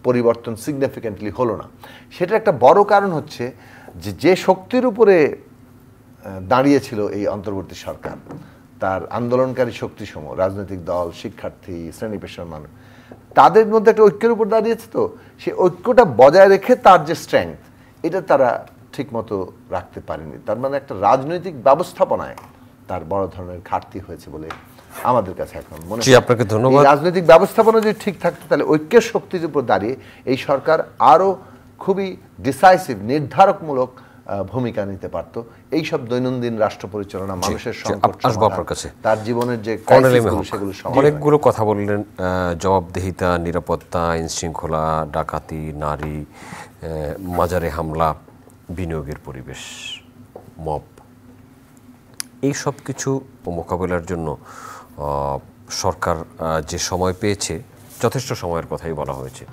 পরিবর্তন সিগনিফিক্যান্টলি হলো না, সেটার একটা বড় কারণ হচ্ছে যে শক্তির উপরে দাঁড়িয়েছিল এই অন্তর্বর্তী সরকার, তার আন্দোলনকারী শক্তিসমূহ, রাজনৈতিক দল, শিক্ষার্থী, শ্রেণী পেশার মানুষ, তাদের মধ্যে একটা ঐক্যের উপর দাঁড়িয়েছে। তো সেই ঐক্যটা বজায় রেখে তার যে স্ট্রেংথ, এটা তারা ঠিকমতো রাখতে পারেনি। তার মানে একটা রাজনৈতিক ব্যবস্থাপনায় তার বড় ধরনের ঘাটতি হয়েছে বলে আমাদের কাছে এখন মনে হয়। আপনাকে ধন্যবাদ। রাজনৈতিক ব্যবস্থাপনা যদি ঠিক থাকতো তাহলে ঐক্যের শক্তির উপর দাঁড়িয়ে এই সরকার আরও খুবই ডিসাইসিভ, নির্ধারকমূলক ভূমিকা নিতে পারত। এইসব দৈনন্দিন রাষ্ট্র পরিচালনা, মানুষের সংকট সমাধান, তার জীবনের যে সেগুলো অনেকগুলো কথা বললেন, জবাবদিহিতা, নিরাপত্তা, আইন শৃঙ্খলা, ডাকাতি, নারী, মাজারে হামলা, বিনিয়োগের পরিবেশ, মব, এই সব কিছু মোকাবেলার জন্য সরকার যে সময় পেয়েছে, যথেষ্ট সময়ের কথাই বলা হয়েছে,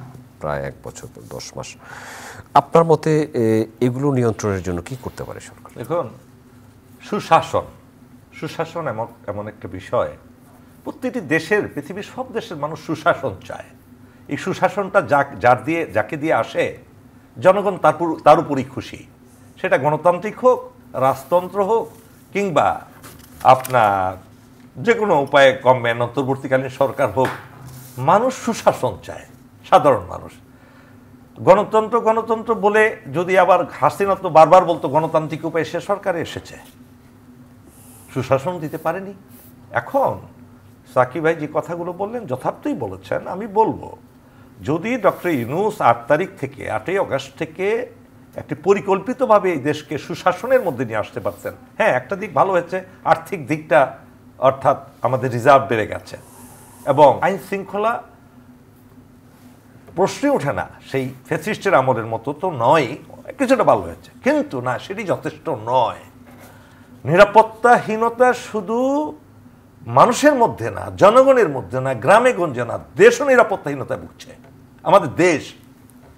প্রায় 1 বছর 10 মাস। আপনার মতে এগুলো নিয়ন্ত্রণের জন্য কি করতে পারে সরকার? দেখুন, সুশাসন এমন একটা বিষয় প্রতিটি দেশের, পৃথিবীর সব দেশের মানুষ সুশাসন চায়। এই সুশাসনটা যাকে দিয়ে আসে জনগণ তার উপরই খুশি। সেটা গণতান্ত্রিক হোক, রাজতন্ত্র হোক, কিংবা আপনার যে কোনো উপায়ে গভর্নমেন্ট অন্তর্বর্তীকালীন সরকার হোক, মানুষ সুশাসন চায়, সাধারণ মানুষ। গণতন্ত্র বলে যদি আবার হাসিনা তো বারবার বলতো গণতান্ত্রিক উপায়ে সে সরকারে এসেছে, সুশাসন দিতে পারেনি। এখন সাকিব ভাই যে কথাগুলো বললেন যথার্থই বলেছেন। আমি বলবো, যদি ডক্টর ইউনূস 8ই আগস্ট থেকে একটি পরিকল্পিতভাবে এই দেশকে সুশাসনের মধ্যে নিয়ে আসতে পারতেন, হ্যাঁ একটা দিক ভালো হয়েছে, আর্থিক দিকটা অর্থাৎ আমাদের রিজার্ভ বেড়ে গেছে এবং আইন শৃঙ্খলা প্রশ্নই ওঠে না, সেই ফ্যাসিস্টের আমলের মতো তো নয়, কিছুটা ভালো হয়েছে, কিন্তু না সেটি যথেষ্ট নয়। নিরাপত্তাহীনতা শুধু মানুষের মধ্যে না, জনগণের মধ্যে না, গ্রামে গঞ্জে না, দেশও নিরাপত্তাহীনতায় ভুগছে। আমাদের দেশ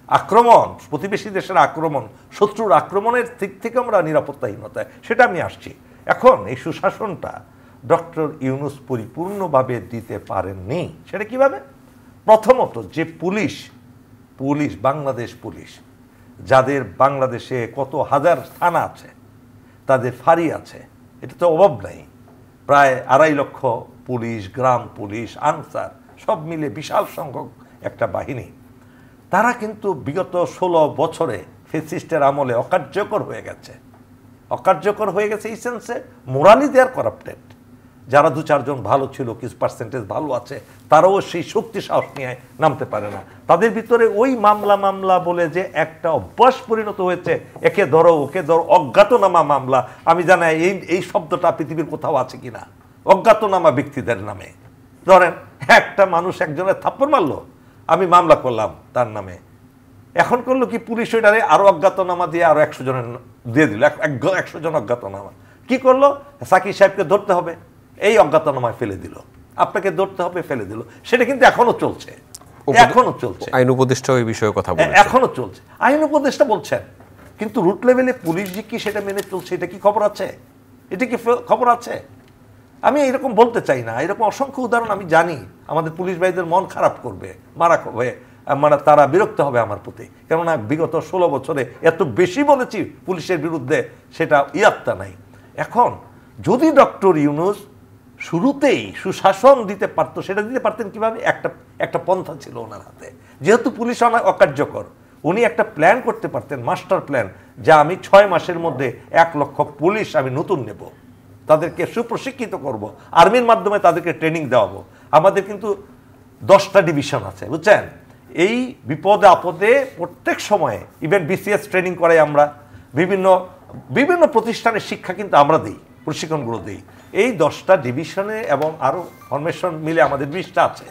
আক্রমণ, প্রতিবেশী দেশের আক্রমণ, শত্রুর আক্রমণের দিক থেকে আমরা নিরাপত্তাহীনতায়, সেটা আমি আসছি। এখন এই সুশাসনটা ডক্টর ইউনূস পরিপূর্ণভাবে দিতে পারেননি। সেটা কিভাবে? প্রথমত যে পুলিশ, বাংলাদেশ পুলিশ, যাদের বাংলাদেশে কত হাজার থানা আছে, তাদের ফাঁড়ি আছে, এটা তো অভাব নাই। প্রায় 2.5 লক্ষ পুলিশ, গ্রাম পুলিশ, আনসার সব মিলে বিশাল সংখ্যক একটা বাহিনী। তারা কিন্তু বিগত 16 বছরে ফ্যাসিস্টের আমলে অকার্যকর হয়ে গেছে। এই সেন্সে মোরালি দে আর করাপ্টেড। যারা 2-4 জন ভালো ছিল, কিছু পার্সেন্টেজ ভালো আছে, তারাও সেই শক্তি সাহস নিয়ে নামতে পারে না। তাদের ভিতরে ওই মামলা বলে যে একটা অভ্যাস পরিণত হয়েছে, একে ধরো ওকে ধরো, অজ্ঞাতনামা মামলা। আমি জানি এই শব্দটা পৃথিবীর কোথাও আছে কিনা, অজ্ঞাতনামা ব্যক্তিদের নামে। ধরেন একটা মানুষ একজনের থাপ্পড় মারলো, আমি মামলা করলাম তার নামে, এখন করলো কি পুলিশ ওইটারে আরো অজ্ঞাতনামা দিয়ে আরো 100 জনের দিয়ে দিল, 100 জন অজ্ঞাতনামা। কি করলো? সাকিব সাহেবকে ধরতে হবে, এই অজ্ঞাতনামায় ফেলে দিল, আপনাকে ধরতে হবে, ফেলে দিল। সেটা কিন্তু এখনো চলছে। আইন উপদেষ্টা এই বিষয়ে কথা বলছেন, এখনো চলছে। আইন উপদেষ্টা বলছেন, কিন্তু রুট লেভেলে পুলিশ যে কি সেটা মেনে চলছে, এটা কি খবর আছে? আমি এরকম বলতে চাই না। এরকম অসংখ্য উদাহরণ আমি জানি। আমাদের পুলিশ ভাইদের মন খারাপ করবে, মানে তারা বিরক্ত হবে আমার প্রতি, কেননা বিগত 16 বছরে এত বেশি বলেছি পুলিশের বিরুদ্ধে, সেটা ইয়াত্তা নাই। এখন যদি ডক্টর ইউনূস শুরুতেই সুশাসন দিতে পারতো, সেটা দিতে পারতেন কিভাবে? একটা পন্থা ছিল ওনার হাতে। যেহেতু পুলিশ অকার্যকর, উনি একটা প্ল্যান করতে পারতেন, মাস্টার প্ল্যান, যা আমি 6 মাসের মধ্যে 1 লক্ষ পুলিশ আমি নতুন নেব, তাদেরকে সুপ্রশিক্ষিত করব, আর্মির মাধ্যমে তাদেরকে ট্রেনিং দেওয়াবো। আমাদের কিন্তু 10টা ডিভিশন আছে, বুঝছেন? এই বিপদে আপদে প্রত্যেক সময়ে ইভেন BCS ট্রেনিং করাই আমরা, বিভিন্ন প্রতিষ্ঠানের শিক্ষা কিন্তু আমরা দিই, প্রশিক্ষণগুলো দিই। এই 10টা ডিভিশনে এবং আরও ফরমেশন মিলে আমাদের 20টা আছে।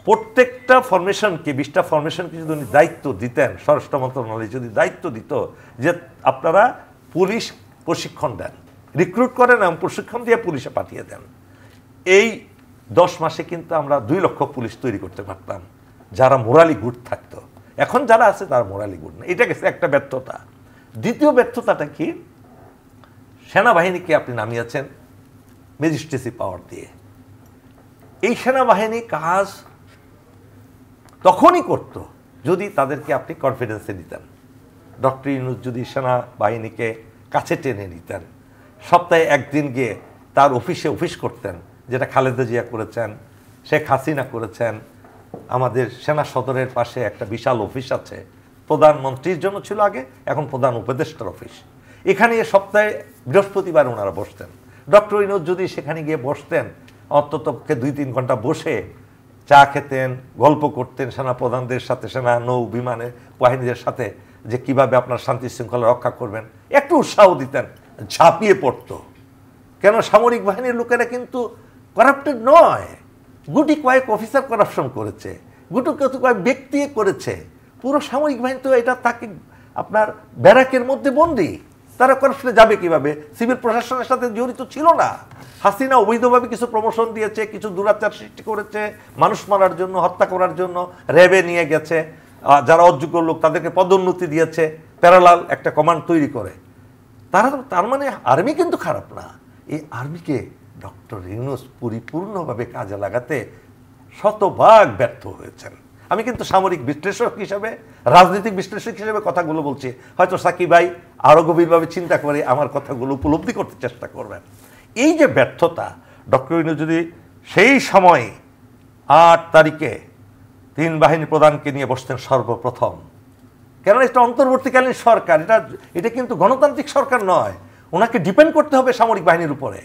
প্রত্যেকটা ফরমেশনকে, 20টা ফরমেশনকে যদি উনি দায়িত্ব দিতেন, স্বরাষ্ট্র মন্ত্রণালয় যদি দায়িত্ব দিত যে আপনারা পুলিশ প্রশিক্ষণ দেন, রিক্রুট করেন এবং প্রশিক্ষণ দিয়ে পুলিশে পাঠিয়ে দেন, এই 10 মাসে কিন্তু আমরা 2 লক্ষ পুলিশ তৈরি করতে পারতাম, যারা মোরালি গুড থাকতো। এখন যারা আছে তারা মোরালি গুড না, এটা গেছে একটা ব্যর্থতা। দ্বিতীয় ব্যর্থতাটা কি? সেনাবাহিনীকে আপনি নামিয়েছেন ম্যাজিস্ট্রেসি পাওয়ার দিয়ে। এই সেনাবাহিনী কাজ তখনই করত যদি তাদেরকে আপনি কনফিডেন্সে নিতেন। ডক্টর ইউনূস যদি সেনাবাহিনীকে কাছে টেনে নিতেন, সপ্তাহে 1 দিন গিয়ে তার অফিস করতেন, যেটা খালেদা জিয়া করেছেন, শেখ হাসিনা করেছেন। আমাদের সেনা সদরের পাশে একটা বিশাল অফিস আছে, প্রধানমন্ত্রীর জন্য ছিল আগে, এখন প্রধান উপদেষ্টার অফিস। এখানে সপ্তাহে বৃহস্পতিবার ওনারা বসতেন। ডক্টর ইউনূস যদি সেখানে গিয়ে বসতেন, অন্তত 2-3 ঘন্টা বসে চা খেতেন, গল্প করতেন সেনাপ্রধানদের সাথে, সেনা নৌ বিমানের বাহিনীদের সাথে, যে কিভাবে আপনার শান্তি শৃঙ্খলা রক্ষা করবেন, একটু উৎসাহ দিতেন, ঝাঁপিয়ে পড়তো। কেন? সামরিক বাহিনীর লোকেরা কিন্তু করাপ্টেড নয়, গুটি কয়েক অফিসার করাপশন করেছে, কয়েক ব্যক্তি করেছে। পুরো সামরিক বাহিনী তো এটা তাকে আপনার ব্যারাকের মধ্যে বন্দী, তারা করাপশনে যাবে কিভাবে? সিভিল প্রশাসনের সাথে জড়িত ছিল না। হাসিনা অবৈধভাবে কিছু প্রমোশন দিয়েছে, কিছু দুরাচার সৃষ্টি করেছে, মানুষ মারার জন্য, হত্যা করার জন্য র্যাবে নিয়ে গেছে, যারা অযোগ্য লোক তাদেরকে পদোন্নতি দিয়েছে, প্যারালাল একটা কমান্ড তৈরি করে। তার মানে আর্মি কিন্তু খারাপ না। এই আর্মিকে ডক্টর ইউনূস পরিপূর্ণভাবে কাজে লাগাতে শতভাগ ব্যর্থ হয়েছেন। আমি কিন্তু সামরিক বিশ্লেষক হিসেবে, রাজনৈতিক বিশ্লেষক হিসেবে কথাগুলো বলছি, হয়তো সাকিব ভাই আরো গভীরভাবে চিন্তা করে আমার কথাগুলো উপলব্ধি করতে চেষ্টা করবেন। এই যে ব্যর্থতা, ডক্টর ইউনূস যদি সেই সময় 8 তারিখে 3 বাহিনী প্রধানকে নিয়ে বসতেন সর্বপ্রথম, কেননা এটা অন্তর্বর্তীকালীন সরকার, এটা কিন্তু গণতান্ত্রিক সরকার নয়, ওনাকে ডিপেন্ড করতে হবে সামরিক বাহিনীর উপরে।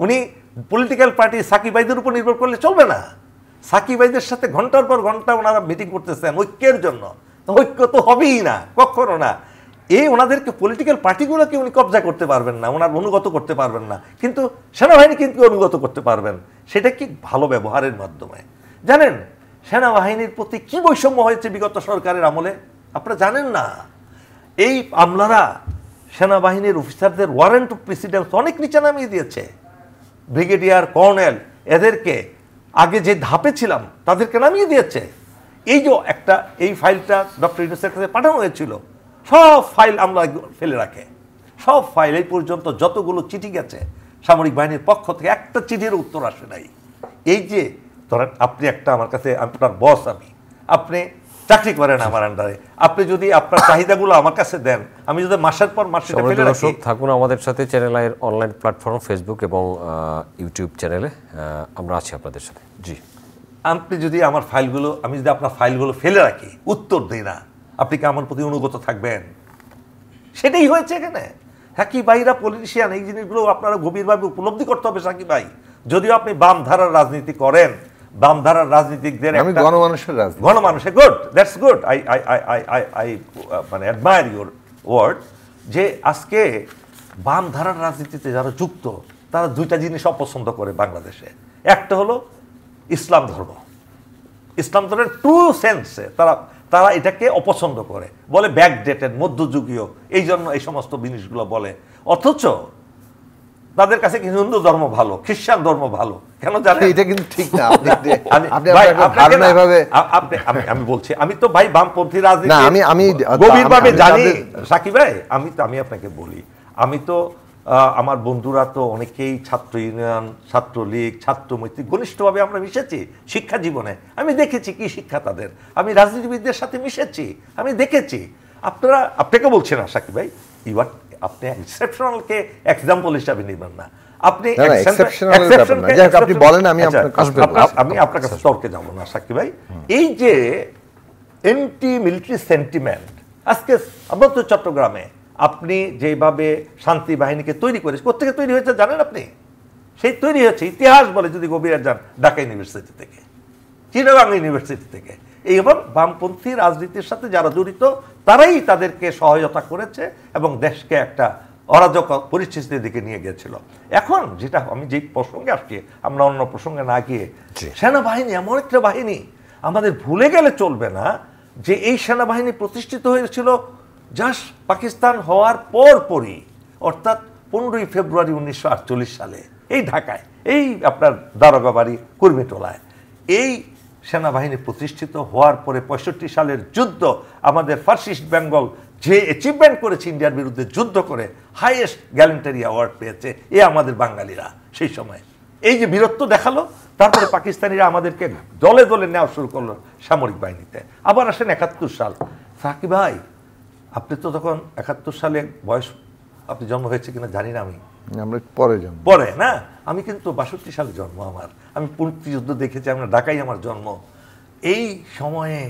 উনি পলিটিক্যাল পার্টি সাকিব ভাইদের উপর নির্ভর করলে চলবে না। সাকিব ভাইদের সাথে ঘন্টার পর ঘন্টা ওনারা মিটিং করতেছেন ঐক্যের জন্য, ঐক্য তো হবেই না, কখনো না। এই ওনাদেরকে পলিটিক্যাল পার্টিগুলোকে উনি কবজা করতে পারবেন না, ওনার অনুগত করতে পারবেন না, কিন্তু সেনাবাহিনী কিন্তু অনুগত করতে পারবেন। সেটা কি ভালো ব্যবহারের মাধ্যমে। জানেন সেনাবাহিনীর প্রতি কি বৈষম্য হয়েছে বিগত সরকারের আমলে, আপনারা জানেন না। এই আমলারা সেনাবাহিনীর অফিসারদের ওয়ারেন্ট অফ প্রেসিডেন্স অনেক নিচে নামিয়ে দিয়েছে। ব্রিগেডিয়ার, কর্নেল, এদেরকে আগে যে ধাপে ছিলাম তাদেরকে নামিয়ে দিয়েছে। এই যে এই ফাইলটা ডক্টর ইউনূসের কাছে পাঠানো হয়েছিল, সব ফাইল আমলা ফেলে রাখে, সব ফাইল এই পর্যন্ত যতগুলো চিঠি গেছে সামরিক বাহিনীর পক্ষ থেকে একটা চিঠির উত্তর আসে নাই। এই যে ধরেন আপনি আমার কাছে, আপনার বস আপনি চাকরি করেন আমার আন্ডারে, আপনি যদি আপনার চাহিদাগুলো আমার কাছে দেন, আমি যদি মাসের পর মাস সেটা ফেলে রাখি। থাকুন আমাদের সাথে, চ্যানেল আইয়ের অনলাইন প্ল্যাটফর্ম ফেসবুক এবং ইউটিউব চ্যানেলে আমরা আছি আপনাদের সাথে। জি, আপনি যদি আমার ফাইলগুলো, আমি যদি আপনার ফাইলগুলো ফেলে রাখি, উত্তর দিই না, আপনি কি আমার প্রতি অনুগত থাকবেন? সেটাই হয়েছে এখানে। সাকিব ভাইরা পলিটিশিয়ান, এই জিনিসগুলো আপনারা গভীরভাবে উপলব্ধি করতে হবে। সাকিব ভাই যদিও আপনি বাম ধারার রাজনীতি করেন, বাম ধারার রাজনীতিকদের, আমি গণমানুষের রাজনীতি, গণমানুষের, গুড, দ্যাটস গুড, আই মানে অ্যাডমায়ার ইউর ওয়ার্ড, যে আজকে বাম ধারার রাজনীতিতে যারা যুক্ত তারা দুইটা জিনিস অপছন্দ করে বাংলাদেশে। একটা হলো ইসলাম ধর্ম, ইসলাম ধর্মের ট্রু সেন্সে তারা এটাকে অপছন্দ করে, বলে ব্যাকডেটেড, মধ্যযুগীয়, এই জন্য এই সমস্ত জিনিসগুলো বলে। অথচ তাদের কাছে কিন্তু হিন্দু ধর্ম ভালো, খ্রিস্টান ধর্ম ভালো। কেন জানেন? এটা কিন্তু ঠিক না। আমি বলছি, আমি তো ভাই বামপন্থী রাজনীতি আমি গভীরভাবে জানি সাকিব ভাই। আমি আপনাকে বলি, আমি তো আমার বন্ধুরা তো অনেকেই ছাত্র ইউনিয়ন, ছাত্রলীগ, ছাত্র মৈত্রী ঘনিষ্ঠভাবে আমরা মিশেছি শিক্ষা জীবনে। আমি দেখেছি কি শিক্ষা তাদের, আমি রাজনীতিবিদদের সাথে মিশেছি, আমি দেখেছি। আপনাকে বলছি না সাকিব ভাই, আপনি এক্সেপশনালকে এক্সাম্পল হিসাবে নেবেন না। আপনি বলেন, আমি আপনার কাছে তর্কে যাব না সাকিব ভাই। এই যে এন্টি মিলিটারি সেন্টিমেন্ট আজকে আপাতত চট্টগ্রামে আপনি যেভাবে শান্তি বাহিনীকে তৈরি করেছে, কোথেকে তৈরি হয়েছে জানেন আপনি? সেই তৈরি হয়েছে, ইতিহাস বলে যদি গভীরে যান, ঢাকা ইউনিভার্সিটি থেকে, চিটাগাং ইউনিভার্সিটি থেকে। এবং বামপন্থী রাজনীতির সাথে যারা জড়িত তারাই তাদেরকে সহায়তা করেছে এবং দেশকে একটা অরাজক পরিস্থিতির দিকে নিয়ে গিয়েছিল। এখন যেটা আমি যে প্রসঙ্গে আসছি, আমরা অন্য প্রসঙ্গে না গিয়ে, সেনাবাহিনী এমন একটা বাহিনী, আমাদের ভুলে গেলে চলবে না যে এই সেনাবাহিনী প্রতিষ্ঠিত হয়েছিল জাস্ট পাকিস্তান হওয়ার পরই, অর্থাৎ 15ই ফেব্রুয়ারি 1948 সালে এই ঢাকায়, এই আপনার দারোগাবাড়ি কুর্মিটোলায়। এই সেনাবাহিনী প্রতিষ্ঠিত হওয়ার পরে 65 সালের যুদ্ধ, আমাদের ফার্স্ট ইস্ট বেঙ্গল যে অ্যাচিভমেন্ট করেছে ইন্ডিয়ার বিরুদ্ধে যুদ্ধ করে, হাইয়েস্ট গ্যালেন্টারি অ্যাওয়ার্ড পেয়েছে আমাদের বাঙালিরা সেই সময়। এই যে বীরত্ব দেখালো, তারপরে পাকিস্তানিরা আমাদেরকে দলে দলে নেওয়া শুরু করলো সামরিক বাহিনীতে। আবার আসেন 71 সাল। সাকিব ভাই, আপনি তো তখন 71 সালে বয়স, আপনি জন্ম হয়েছে কিনা জানি না, আমরা পরে না, আমি কিন্তু 62 সালে জন্ম আমার। আমি মুক্তিযুদ্ধ দেখেছি, আমরা ঢাকায় আমার জন্ম। এই সময়ে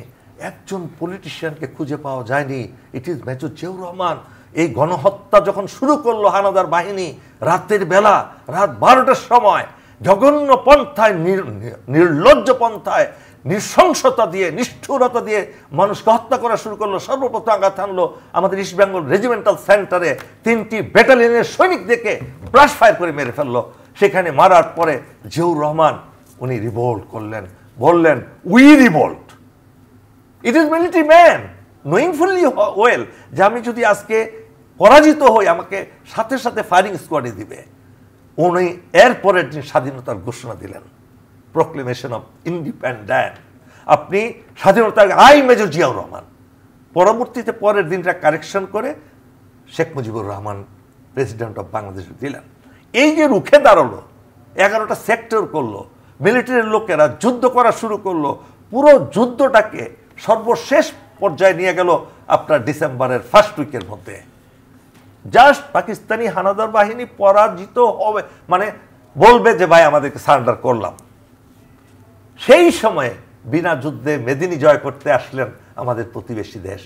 একজন পলিটিশিয়ানকে খুঁজে পাওয়া যায়নি। It is major Ziaur Rahman. এই গণহত্যা যখন শুরু করলো হানাদার বাহিনী, রাতের বেলা, রাত 12টার সময়, জঘন্য পন্থায়, নির্লজ্জ পন্থায়, নৃশংসতা দিয়ে, নিষ্ঠুরতা দিয়ে মানুষকে হত্যা করা শুরু করলো। সর্বপ্রথম আঘাত হানলো আমাদের ইস্ট বেঙ্গল রেজিমেন্টাল সেন্টারে, 3টি ব্যাটালিয়নের সৈনিকদেরকে ব্রাশ ফায়ার করে মেরে ফেললো। সেখানে মারার পরে জিয়াউর রহমান উনি রিভোল্ট করলেন, বললেন we revolt. It is military man knowing fully well যে আমি যদি আজকে পরাজিত হই আমাকে সাথে সাথে ফায়ারিং স্কোয়াডে দিবে। উনি এরপরের দিন স্বাধীনতার ঘোষণা দিলেন, প্রক্লেমেশন অফ ইন্ডিপেন্ডেন্ট। আপনি স্বাধীনতার আই মেজর জিয়াউর রহমান। পরবর্তীতে পরের দিনটা কারেকশন করে শেখ মুজিবুর রহমান প্রেসিডেন্ট অফ বাংলাদেশ দিলেন। এই যে রুখে দাঁড়ালো 11টা সেক্টর করলো, মিলিটারির লোকেরা যুদ্ধ করা শুরু করলো, পুরো যুদ্ধটাকে সর্বশেষ পর্যায়ে নিয়ে গেল আপনার ডিসেম্বরের ফার্স্ট উইকের মধ্যে। জাস্ট পাকিস্তানি হানাদার বাহিনী পরাজিত হবে, মানে বলবে যে ভাই আমাদেরকে সারেন্ডার করলাম। সেই সময়ে বিনা যুদ্ধে মেদিনী জয় করতে আসলেন আমাদের প্রতিবেশী দেশ।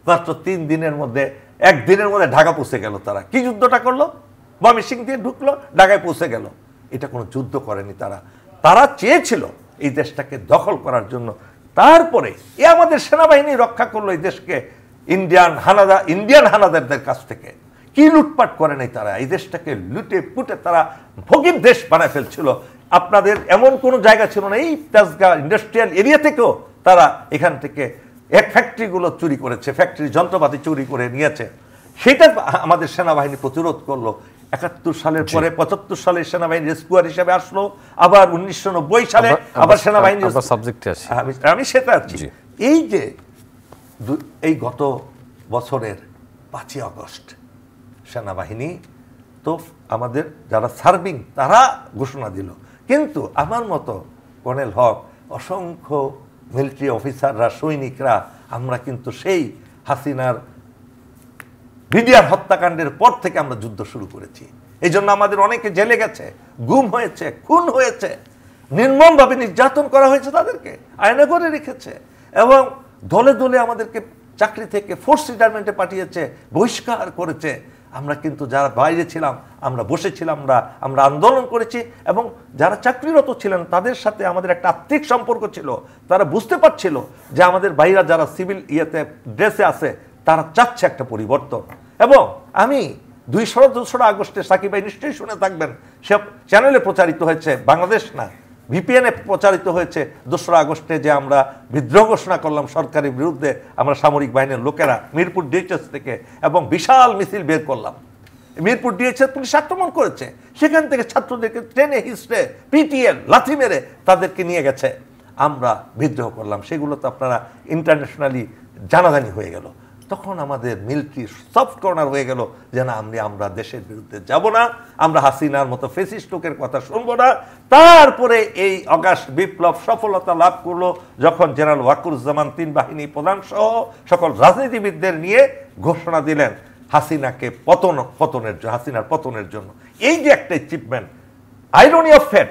মাত্র 3 দিনের মধ্যে, 1 দিনের মধ্যে ঢাকা পৌঁছে গেল। তারা কি যুদ্ধটা করলো? ময়মনসিং দিয়ে ঢুকলো, ঢাকায় পৌঁছে গেল। এটা কোনো যুদ্ধ করেনি তারা। তারা চেয়েছিল এই দেশটাকে দখল করার জন্য। তারপরে এ আমাদের সেনাবাহিনী রক্ষা করলো এই দেশকে ইন্ডিয়ান হানাদারদের কাছ থেকে। কি লুটপাট করে নাই তারা, এই দেশটাকে লুটে পুটে তারা ফকির দেশ বানায় ফেলছিল। আপনাদের এমন কোনো জায়গা ছিল না, এই তেজগাঁ ইন্ডাস্ট্রিয়াল এরিয়া থেকেও তারা এখান থেকে ফ্যাক্টরিগুলো চুরি করেছে, ফ্যাক্টরি যন্ত্রপাতি চুরি করে নিয়েছে। সেটা আমাদের সেনাবাহিনী প্রতিরোধ করলো। 71 সালের পরে 75 সালে সেনাবাহিনী রেস্কুয়ার হিসেবে আসলো, আবার 1990 সালে আবার সেনাবাহিনী সাবজেক্টে আছি, আমি সেটা আছি। এই যে এই গত বছরের 5ই আগস্ট সেনাবাহিনী তো আমাদের যারা সার্ভিং তারা ঘোষণা দিল, কিন্তু আমার মতো কর্নেল হক, অসংখ্য মিলিটারি অফিসাররা, সৈনিকরা, আমরা কিন্তু সেই হাসিনার বিডিআর হত্যাকাণ্ডের পর থেকে আমরা যুদ্ধ শুরু করেছি। এই জন্য আমাদের অনেকে জেলে গেছে, গুম হয়েছে, খুন হয়েছে, নির্মমভাবে নির্যাতন করা হয়েছে, তাদেরকে আয়না করে রেখেছে এবং দলে দলে আমাদেরকে চাকরি থেকে ফোর্স রিটায়ারমেন্টে পাঠিয়েছে, বহিষ্কার করেছে। আমরা কিন্তু যারা বাইরে ছিলাম আমরা বসেছিলাম, আমরা আন্দোলন করেছি এবং যারা চাকরিরত ছিলেন তাদের সাথে আমাদের একটা আত্মিক সম্পর্ক ছিল। তারা বুঝতে পারছিল যে আমাদের বাইরা যারা সিভিল ড্রেসে আছে তারা চাচ্ছে একটা পরিবর্তন। এবং আমি 2রা আগস্টে, সাকিব ভাই নিশ্চয়ই শুনে থাকবেন, সব চ্যানেলে প্রচারিত হয়েছে, বাংলাদেশ না ভিপিএনে প্রচারিত হয়েছে, 2রা আগস্টে যে আমরা বিদ্রোহ ঘোষণা করলাম সরকারের বিরুদ্ধে, আমরা সামরিক বাহিনীর লোকেরা মিরপুর ডিএইচএস থেকে, এবং বিশাল মিছিল বের করলাম। মিরপুর ডিএইচএস পুলিশ আক্রমণ করেছে, সেখান থেকে ছাত্রদেরকে ট্রেনে হিস্ট্রে পিটিএল লাথি মেরে তাদেরকে নিয়ে গেছে, আমরা বিদ্রোহ করলাম। সেগুলো তো আপনারা ইন্টারন্যাশনালি জানাজানি হয়ে গেল। তখন আমাদের মিলিটারি সফট কর্নার হয়ে গেল যে না, আমরা দেশের বিরুদ্ধে যাব না, আমরা হাসিনার মতো ফেসিস্ট লোকের কথা শুনবো না। তারপরে এই অগাস্ট বিপ্লব সফলতা লাভ করলো যখন জেনারেল ওয়াকুরুজ্জামান 3 বাহিনী প্রধান সহ সকল রাজনীতিবিদদের নিয়ে ঘোষণা দিলেন হাসিনাকে হাসিনার পতনের জন্য। এই যে একটা অ্যাচিভমেন্ট, আইরনি অফ ফেট,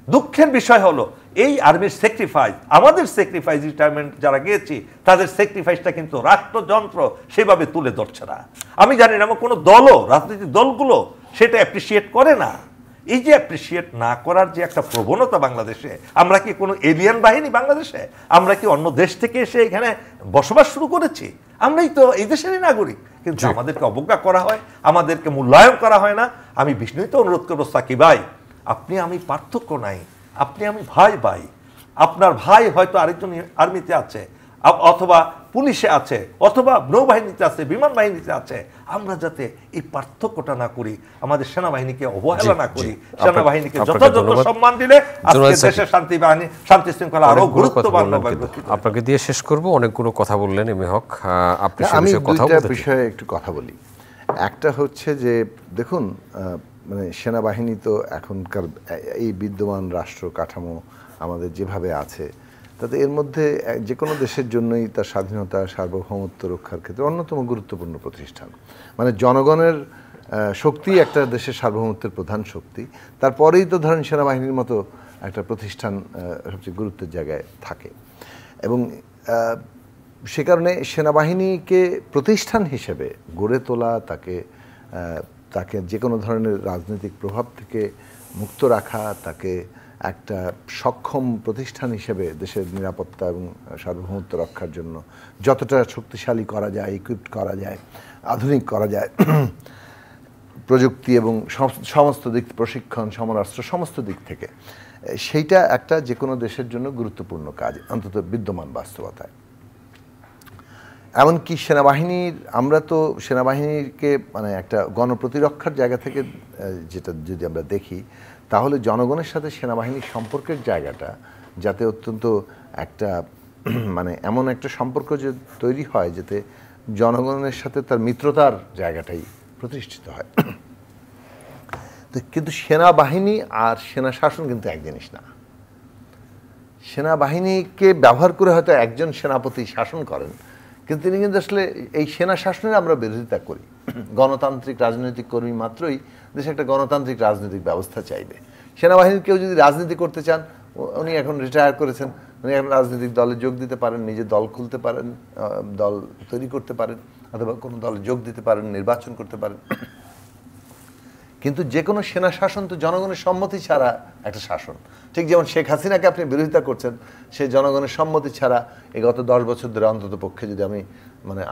দুঃখের বিষয় হলো এই আর্মির স্যাক্রিফাইস, আমাদের স্যাক্রিফাইস, রিটায়ারমেন্ট যারা গিয়েছি তাদের স্যাক্রিফাইসটা কিন্তু রাষ্ট্রযন্ত্র সেভাবে তুলে ধরছে না। আমি জানি না কোনো দলও, রাজনৈতিক দলগুলো সেটা অ্যাপ্রিসিয়েট করে না। এই যে অ্যাপ্রিসিয়েট না করার যে একটা প্রবণতা বাংলাদেশে, আমরা কি কোনো এলিয়ান বাহিনী বাংলাদেশে? আমরা কি অন্য দেশ থেকে এসে এখানে বসবাস শুরু করেছি? আমরাই তো এই দেশেরই নাগরিক, কিন্তু আমাদেরকে অবজ্ঞা করা হয়, আমাদেরকে মূল্যায়ন করা হয় না। আমি বিষ্ণুতে অনুরোধ করবো, সাকিব ভাই, আপনি আমি পার্থক্য নাই, আপনি আমি ভাই, আপনার ভাই হয়তো আরেকজন আর্মিতে আছে, অথবা পুলিশে আছে, অথবা নৌবাহিনীতে আছে, বিমান বাহিনীতে আছে। আমরা যাতে এই পার্থক্যটা না করি, আমাদের সেনাবাহিনীকে অবহেলা না করি, সেনাবাহিনীকে যথাযথ সম্মান দিলে আজকে দেশের শান্তি শৃঙ্খলা আরো গুরুত্ববান হবে। আপনাকে দিয়ে শেষ করব, অনেকগুলো কথা বললেন এম এ হক, আমি দুইটা বিষয়ে একটু কথা বলি। একটা হচ্ছে যে দেখুন, মানে সেনাবাহিনী তো এখনকার এই বিদ্যমান রাষ্ট্র কাঠামো আমাদের যেভাবে আছে, তাতে এর মধ্যে যে কোনো দেশের জন্যই তার স্বাধীনতা, সার্বভৌমত্ব রক্ষার ক্ষেত্রে অন্যতম গুরুত্বপূর্ণ প্রতিষ্ঠান। মানে জনগণের শক্তি একটা দেশের সার্বভৌমত্বের প্রধান শক্তি। তারপরেই তো ধরেন সেনাবাহিনীর মতো একটা প্রতিষ্ঠান সবচেয়ে গুরুত্বের জায়গায় থাকে। এবং সে কারণে সেনাবাহিনীকে প্রতিষ্ঠান হিসেবে গড়ে তোলা, তাকে যে কোনো ধরনের রাজনৈতিক প্রভাব থেকে মুক্ত রাখা, তাকে একটা সক্ষম প্রতিষ্ঠান হিসেবে দেশের নিরাপত্তা এবং সার্বভৌমত্ব রক্ষার জন্য যতটা শক্তিশালী করা যায়, ইকুইপড করা যায়, আধুনিক করা যায়, প্রযুক্তি এবং সমস্ত দিক, প্রশিক্ষণ, সমরাস্ত্র, সমস্ত দিক থেকে, সেইটা একটা যে কোনো দেশের জন্য গুরুত্বপূর্ণ কাজ, অন্তত বিদ্যমান বাস্তবতায়। এমনকি সেনাবাহিনীর, আমরা তো সেনাবাহিনীকে মানে একটা গণপ্রতিরক্ষার জায়গা থেকে যেটা যদি আমরা দেখি, তাহলে জনগণের সাথে সেনাবাহিনীর সম্পর্কের জায়গাটা যাতে অত্যন্ত একটা মানে এমন একটা সম্পর্ক যে তৈরি হয় যাতে জনগণের সাথে তার মিত্রতার জায়গাটাই প্রতিষ্ঠিত হয়। কিন্তু সেনাবাহিনী আর সেনা শাসন কিন্তু এক জিনিস না। সেনাবাহিনীকে ব্যবহার করে হয়তো একজন সেনাপতি শাসন করেন, কিন্তু তিনি কিন্তু আসলে এই সেনা শাসনের আমরা বিরোধিতা করি। গণতান্ত্রিক রাজনৈতিক কর্মী মাত্রই দেশে একটা গণতান্ত্রিক রাজনৈতিক ব্যবস্থা চাইবে। সেনাবাহিনীর কেউ যদি রাজনীতি করতে চান, উনি এখন রিটায়ার করেছেন, উনি এখন রাজনৈতিক দলে যোগ দিতে পারেন, নিজের দল খুলতে পারেন, দল তৈরি করতে পারেন, অথবা কোনো দলে যোগ দিতে পারেন, নির্বাচন করতে পারেন। কিন্তু যে কোনো সেনা শাসন তো জনগণের সম্মতি ছাড়া একটা শাসন। ঠিক যেমন শেখ হাসিনাকে আপনি বিরোধিতা করছেন, সে জনগণের সম্মতি ছাড়া এই গত 10 বছর ধরে অন্তত পক্ষে, যদি আমি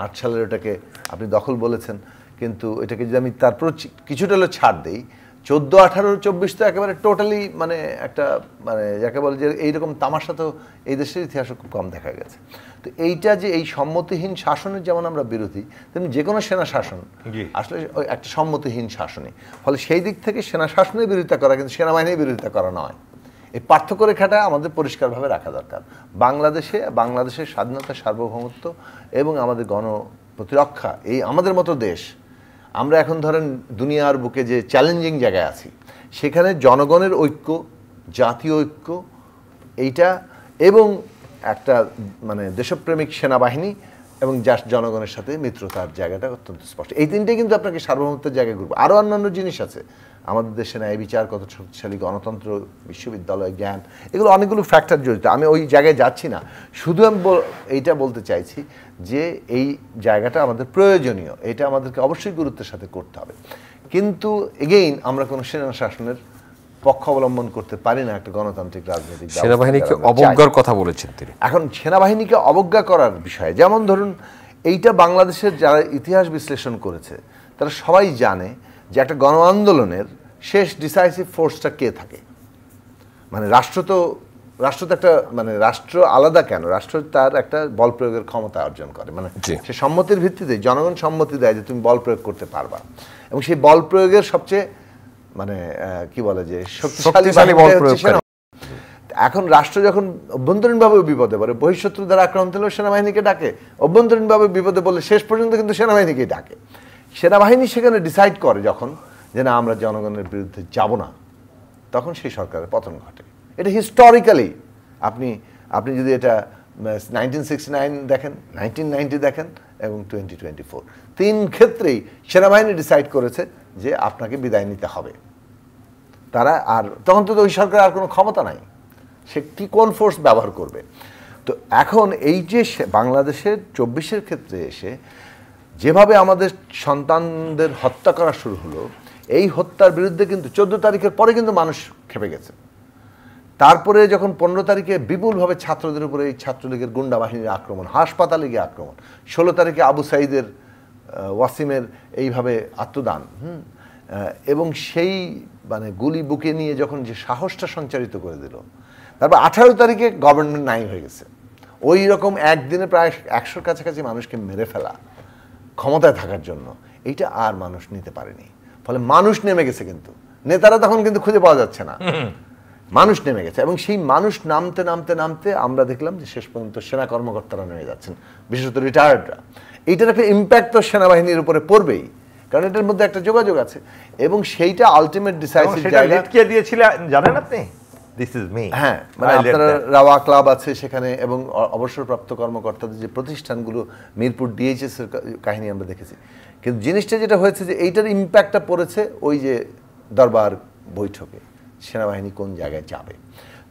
8 সালের ওটাকে আপনি দখল বলেছেন, কিন্তু এটাকে যদি আমি তারপর কিছুটা হলেও ছাড় দিই, 14, 18, 24 তো একেবারে টোটালি একটা যাকে বলে যে এইরকম তামাশা তো এই দেশের ইতিহাসে খুব কম দেখা গেছে। তো এইটা যে এই সম্মতিহীন শাসনের যেমন আমরা বিরোধী, তেমনি যে কোনো সেনা শাসন আসলে একটা সম্মতিহীন শাসনই। ফলে সেই দিক থেকে সেনা শাসনের বিরোধিতা করা কিন্তু সেনাবাহিনীর বিরোধিতা করা নয়। এই পার্থক্য রেখাটা আমাদের পরিষ্কারভাবে রাখা দরকার। বাংলাদেশের স্বাধীনতা, সার্বভৌমত্ব এবং আমাদের গণপ্রতিরক্ষা, এই আমাদের মতো দেশ, আমরা এখন ধরেন দুনিয়ার বুকে যে চ্যালেঞ্জিং জায়গায় আছি, সেখানে জনগণের ঐক্য, জাতীয় ঐক্য এইটা, এবং একটা দেশপ্রেমিক সেনাবাহিনী এবং জনগণের সাথে মিত্রতার জায়গাটা অত্যন্ত স্পষ্ট। এই তিনটে কিন্তু আপনাকে সার্বভৌমত্বের জায়গায় ঘুরবে। আরও অন্যান্য জিনিস আছে আমাদের দেশে, ন্যায় বিচার কত শক্তিশালী, গণতন্ত্র, বিশ্ববিদ্যালয়, জ্ঞান, এগুলো অনেকগুলো ফ্যাক্টর জড়িত। আমি ওই জায়গায় যাচ্ছি না, শুধু আমি এইটা বলতে চাইছি যে এই জায়গাটা আমাদের প্রয়োজনীয়, এটা আমাদেরকে অবশ্যই গুরুত্বের সাথে করতে হবে। কিন্তু এগেইন আমরা কোনো সেনা শাসনের পক্ষ অবলম্বন করতে পারি না একটা গণতান্ত্রিক রাজনৈতিক। সেনাবাহিনীকে অবজ্ঞার কথা বলেছেন তিনি। এখন সেনাবাহিনীকে অবজ্ঞা করার বিষয়ে, যেমন ধরুন এইটা বাংলাদেশের যারা ইতিহাস বিশ্লেষণ করেছে তারা সবাই জানে যে একটা গণ আন্দোলনের শেষ ডিসাইসিভ ফোর্সটা কে থাকে। রাষ্ট্র তো একটা রাষ্ট্র আলাদা কেন, রাষ্ট্র তার একটা বল প্রয়োগের ক্ষমতা অর্জন করে, সে সম্মতির ভিত্তিতে জনগণ সম্মতি দেয় যে তুমি বল প্রয়োগ করতে পারবা, এবং সেই বল প্রয়োগের সবচেয়ে কি বলে যে শক্তিশালী বল প্রয়োগ। এখন রাষ্ট্র যখন অভ্যন্তরীণভাবে বিপদে পড়ে, বহিঃশত্রু দ্বারা আক্রান্ত হলেও সেনাবাহিনীকে ডাকে, অভ্যন্তরীণভাবে বিপদে পড়লে শেষ পর্যন্ত কিন্তু সেনাবাহিনীকেই ডাকে। সেনাবাহিনী সেখানে ডিসাইড করে যখন যে না, আমরা জনগণের বিরুদ্ধে যাব না, তখন সেই সরকারের পতন ঘটে। এটা হিস্টোরিক্যালি আপনি যদি এটা 1969 দেখেন, 1990 দেখেন এবং 2024, 3 ক্ষেত্রেই সেনাবাহিনী ডিসাইড করেছে যে আপনাকে বিদায় নিতে হবে। তারা আর তখন তো ওই সরকার আর কোনো ক্ষমতা নাই, সে কি কোন ফোর্স ব্যবহার করবে। তো এখন এই যে বাংলাদেশের 24-এর ক্ষেত্রে এসে যেভাবে আমাদের সন্তানদের হত্যা করা শুরু হলো, এই হত্যার বিরুদ্ধে কিন্তু 14 তারিখের পরে কিন্তু মানুষ খেপে গেছে। তারপরে যখন 15 তারিখে বিপুলভাবে ছাত্রদের উপরে এই ছাত্রলীগের গুন্ডা বাহিনীর আক্রমণ, হাসপাতালে গিয়ে আক্রমণ, 16 তারিখে আবু সাইদের, ওয়াসিমের এইভাবে আত্মদান, এবং সেই গুলি বুকে নিয়ে যখন যে সাহসটা সঞ্চারিত করে দিল, তারপর 18 তারিখে গভর্নমেন্ট নাই হয়ে গেছে। ওই রকম একদিনে প্রায় 100-র কাছাকাছি মানুষকে মেরে ফেলা ক্ষমতায় থাকার জন্য, এইটা আর মানুষ নিতে পারেনি। ফলে মানুষ নেমে গেছে, কিন্তু নেতারা তখন কিন্তু খুঁজে পাওয়া যাচ্ছে না, মানুষ নেমে গেছে। এবং সেই মানুষ নামতে নামতে নামতে আমরা দেখলাম যে শেষ পর্যন্ত সেনা কর্মকর্তারা নেমে যাচ্ছেন, বিশেষত রিটায়ার্ডরা। এইটার একটা ইম্প্যাক্ট তো সেনাবাহিনীর উপরে পড়বেই, কারণ এটার মধ্যে একটা যোগাযোগ আছে, এবং সেইটা আলটিমেট ডিসাইসিভ জায়গা। কে দিয়েছিল জানেন আপনি? This is me. হ্যাঁ, আপনার রাওয়া ক্লাব আছে সেখানে, এবং অবসরপ্রাপ্ত কর্মকর্তাদের যে প্রতিষ্ঠানগুলো, মিরপুর ডিএইচএস এর কাহিনী আমরা দেখেছি। কিন্তু জিনিসটা যেটা হয়েছে যে এইটার ইম্প্যাক্টটা পড়েছে ওই যে দরবার বৈঠকে, সেনাবাহিনী কোন জায়গায় যাবে।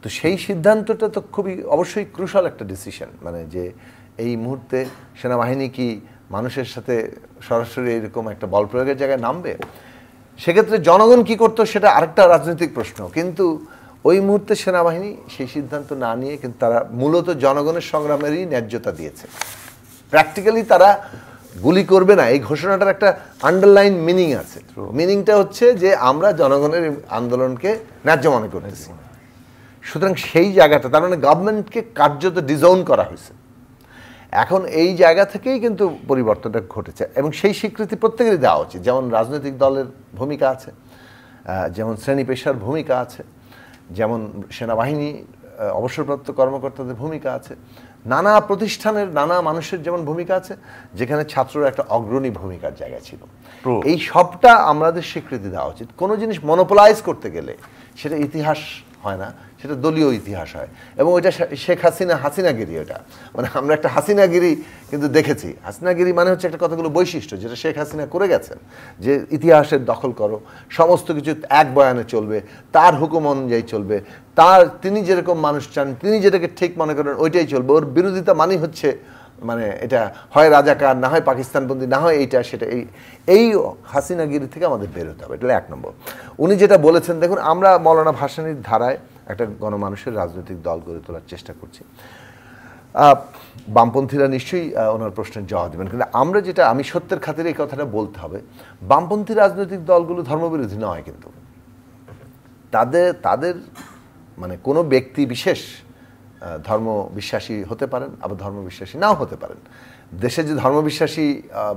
তো সেই সিদ্ধান্তটা তো খুবই অবশ্যই ক্রুশাল একটা ডিসিশন, যে এই মুহূর্তে সেনাবাহিনী কি মানুষের সাথে সরাসরি এরকম একটা বল প্রয়োগের জায়গায় নামবে। সেক্ষেত্রে জনগণ কি করতো সেটা আরেকটা রাজনৈতিক প্রশ্ন, কিন্তু ওই মুহূর্তে সেনাবাহিনী সেই সিদ্ধান্ত না নিয়ে কিন্তু তারা মূলত জনগণের সংগ্রামেরই ন্যায্যতা দিয়েছে। প্র্যাকটিক্যালি তারা গুলি করবে না, এই ঘোষণাটার একটা আন্ডারলাইন মিনিং আছে। মিনিংটা হচ্ছে যে আমরা জনগণের আন্দোলনকে ন্যায্য মনে করতেছি। সুতরাং সেই জায়গাটা, তার গভর্নমেন্টকে কার্যত ডিজাউন করা হয়েছে। এখন এই জায়গা থেকেই কিন্তু পরিবর্তনটা ঘটেছে, এবং সেই স্বীকৃতি প্রত্যেকেরই দেওয়া উচিত। যেমন রাজনৈতিক দলের ভূমিকা আছে, যেমন শ্রেণী পেশার ভূমিকা আছে, যেমন সেনাবাহিনী অবসরপ্রাপ্ত কর্মকর্তাদের ভূমিকা আছে, নানা প্রতিষ্ঠানের নানা মানুষের যেমন ভূমিকা আছে, যেখানে ছাত্ররা একটা অগ্রণী ভূমিকার জায়গা ছিল। এই সবটা আমাদের স্বীকৃতি দেওয়া উচিত। কোনো জিনিস মনোপোলাইজ করতে গেলে সেটা ইতিহাস হয় না, সেটা দলীয় ইতিহাস হয়। এবং ওইটা শেখ হাসিনাগিরি, ওটা মানে আমরা একটা হাসিনাগিরি কিন্তু দেখেছি। হাসিনাগিরি মানে হচ্ছে একটা কতগুলো বৈশিষ্ট্য যেটা শেখ হাসিনা করে গেছেন, যে ইতিহাসের দখল করো, সমস্ত কিছু এক বয়ানে চলবে, তার হুকুম অনুযায়ী চলবে, তিনি যেরকম মানুষ চান, তিনি যেটাকে ঠিক মনে করেন ওইটাই চলবে। ওর বিরোধিতা মানেই হচ্ছে মানে এটা হয় রাজাকার, না হয় পাকিস্তানবন্দি, না হয় এইটা সেটা। এই হাসিনাগিরি থেকে আমাদের বের হতে হবে, এটা 1 নম্বর। উনি যেটা বলেছেন, দেখুন আমরা মৌলানা ভাসানীর ধারায় একটা গণমানুষের রাজনৈতিক দল গড়ে তোলার চেষ্টা করছি। বামপন্থীরা নিশ্চয়ই ওনার প্রশ্নের জবাব দেবেন, কিন্তু আমরা যেটা, আমি সত্যের খাতিরে এই কথাটা বলতে হবে, বামপন্থী রাজনৈতিক দলগুলো ধর্মবিরোধী নয়, কিন্তু তাদের মানে কোনো ব্যক্তি বিশেষ ধর্ম বিশ্বাসী হতে পারেন, আবার ধর্মবিশ্বাসী নাও হতে পারেন। দেশে যে ধর্মবিশ্বাসী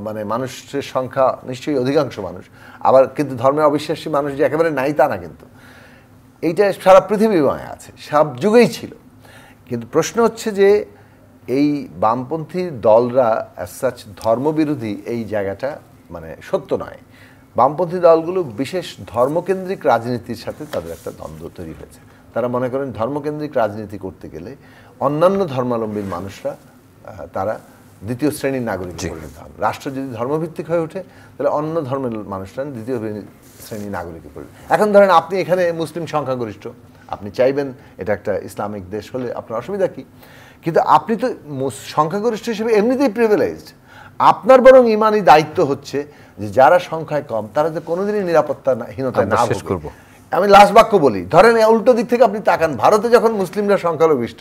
মানে মানুষের সংখ্যা নিশ্চয়ই অধিকাংশ মানুষ, আবার কিন্তু ধর্মে অবিশ্বাসী মানুষ যে একেবারে নাই তা না, কিন্তু এইটা সারা পৃথিবীময় আছে, সব যুগেই ছিল। কিন্তু প্রশ্ন হচ্ছে যে এই বামপন্থী দলরা অ্যাজ সাচ ধর্মবিরোধী, এই জায়গাটা মানে সত্য নয়। বামপন্থী দলগুলো বিশেষ ধর্মকেন্দ্রিক রাজনীতির সাথে তাদের একটা দ্বন্দ্ব তৈরি হয়েছে। তারা মনে করেন ধর্মকেন্দ্রিক রাজনীতি করতে গেলে অন্যান্য ধর্মাবলম্বীর মানুষরা তারা দ্বিতীয় শ্রেণীর নাগরিক পরিণত হন। রাষ্ট্র যদি ধর্মভিত্তিক হয়ে ওঠে তাহলে অন্য ধর্মের মানুষরা দ্বিতীয় শ্রেণীর নাগরিকে পরিণত। এখন ধরেন আপনি এখানে মুসলিম সংখ্যাগরিষ্ঠ, আপনি চাইবেন এটা একটা ইসলামিক দেশ হলে আপনার অসুবিধা কি? কিন্তু আপনি তো সংখ্যাগরিষ্ঠ হিসেবে এমনিতেই প্রিভিলেজড। আপনার বরং ইমানি দায়িত্ব হচ্ছে যে যারা সংখ্যায় কম তারা যে কোনোদিনই নিরাপত্তাহীনতায় না ভোগে। আমি লাস্ট বাক্য বলি, ধরেন উল্টো দিক থেকে আপনি তাকান, ভারতে যখন মুসলিমরা সংখ্যালঘিষ্ঠ,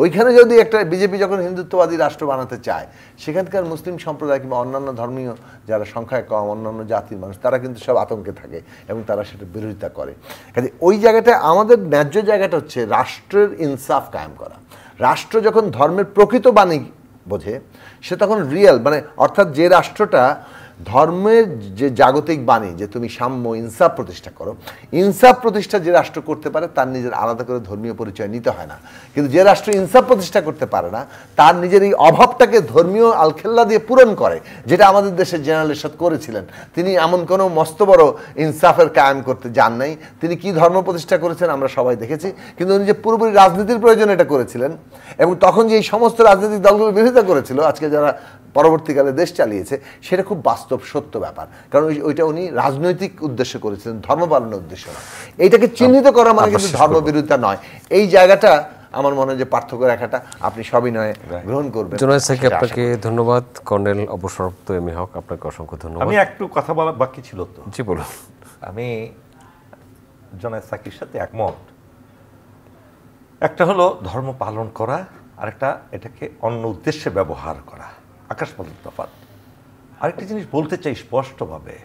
ওইখানে যদি একটা বিজেপি যখন হিন্দুত্ববাদী রাষ্ট্র বানাতে চায়, সেখানকার মুসলিম সম্প্রদায় কিংবা অন্যান্য ধর্মীয় যারা সংখ্যায় কম, অন্যান্য জাতির মানুষ, তারা কিন্তু সব আতঙ্কে থাকে এবং তারা সেটা বিরোধিতা করে। কাজে ওই জায়গাটায় আমাদের ন্যায্য জায়গাটা হচ্ছে রাষ্ট্রের ইনসাফ কায়েম করা। রাষ্ট্র যখন ধর্মের প্রকৃত বাণী বোঝে, সে তখন রিয়েল মানে অর্থাৎ যে রাষ্ট্রটা ধর্মের যে জাগতিক বাণী যে তুমি সাম্য ইনসাফ প্রতিষ্ঠা করো, ইনসাফ প্রতিষ্ঠা যে রাষ্ট্র করতে পারে তার নিজের আলাদা করে ধর্মীয় পরিচয় নিতে হয় না। কিন্তু যে রাষ্ট্র ইনসাফ প্রতিষ্ঠা করতে পারে না, তার নিজের এই অভাবটাকে ধর্মীয় আলখেল্লা দিয়ে পূরণ করে, যেটা আমাদের দেশের জেনারেল এরশাদ করেছিলেন। তিনি এমন কোনো মস্ত বড় ইনসাফের কায়েম করতে যান নাই। তিনি কি ধর্ম প্রতিষ্ঠা করেছেন আমরা সবাই দেখেছি, কিন্তু উনি যে পুরোপুরি রাজনীতির প্রয়োজনে এটা করেছিলেন এবং তখন যে এই সমস্ত রাজনৈতিক দলগুলো বিরোধিতা করেছিল, আজকে যারা পরবর্তীকালে দেশ চালিয়েছে, সেটা খুব বাস্তব সত্য ব্যাপার। কারণ ওইটা উনি রাজনৈতিক উদ্দেশ্যে করেছিলেন, ধর্ম পালনের উদ্দেশ্য নয়। এইটাকে চিহ্নিত করা মানে কিন্তু ধর্মবিরোধিতা নয়। এই জায়গাটা আমার মনে হয় যে পার্থক্য রেখাটা আপনি সবিনয়ে গ্রহণ করবেন। জুনায়েদ সাকি, আপনাকে ধন্যবাদ। কর্নেল অবসরপ্রাপ্ত এমএ হক, আপনাকে অসংখ্য ধন্যবাদ। আমি একটু কথা বলা বাকি ছিল তো। জি বলুন। আমি জুনায়েদ সাকির সাথে একমত। একটা হলো ধর্ম পালন করা, আর একটা এটাকে অন্য উদ্দেশ্যে ব্যবহার করা, আকাশ পাতাল তফাৎ। আরেকটা জিনিস বলতে চাই স্পষ্টভাবে,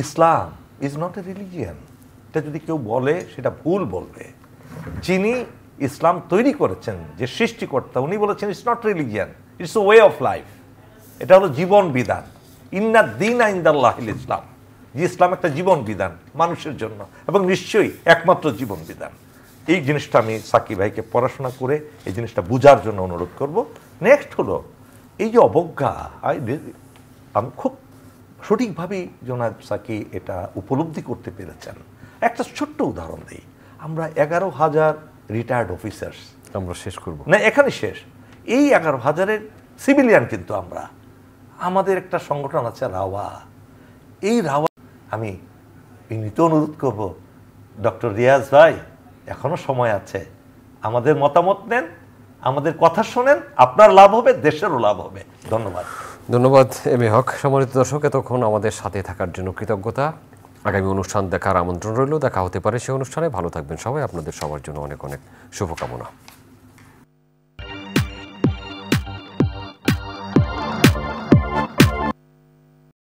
ইসলাম ইজ নট এ রিলিজিয়ান। এটা যদি কেউ বলে সেটা ভুল বলবে। যিনি ইসলাম তৈরি করেছেন, যে সৃষ্টিকর্তা, উনি বলেছেন it's not religion, it's a way of life. এটা হলো জীবন বিধান। ইন্না দীনা ইনদাল্লাহিল ইসলাম, যে ইসলাম একটা জীবন বিধান মানুষের জন্য, এবং নিশ্চয়ই একমাত্র জীবন বিধান। এই জিনিসটা আমি সাকি ভাইকে পড়াশোনা করে এই জিনিসটা বোঝার জন্য অনুরোধ করব। নেক্সট হলো এই যে অবজ্ঞা, আমি খুব সঠিকভাবেই জনাব সাকি এটা উপলব্ধি করতে পেরেছেন। একটা ছোট্ট উদাহরণ দিই, আমরা 11,000 রিটায়ার্ড অফিসার্স, আমরা শেষ করব না এখানে শেষ, এই 11,000-এর সিভিলিয়ান কিন্তু আমরা, আমাদের একটা সংগঠন আছে রাওয়া। এই রাওয়া আমি বিনীত অনুরোধ করব, ডক্টর রিয়াজ ভাই এখনো সময় আছে, আমাদের মতামত নেন, আমাদের কথা শোনেন, আপনার লাভ হবে, দেশেরও লাভ হবে। ধন্যবাদ। ধন্যবাদ এমএ হক। সম্মানিত দর্শক, এতক্ষণ আমাদের সাথে থাকার জন্য কৃতজ্ঞতা। আগামী অনুষ্ঠান দেখার আমন্ত্রণ রইল। দেখা হতে পারে সে অনুষ্ঠানে। ভালো থাকবেন সবাই। আপনাদের সবার জন্য অনেক অনেক শুভকামনা।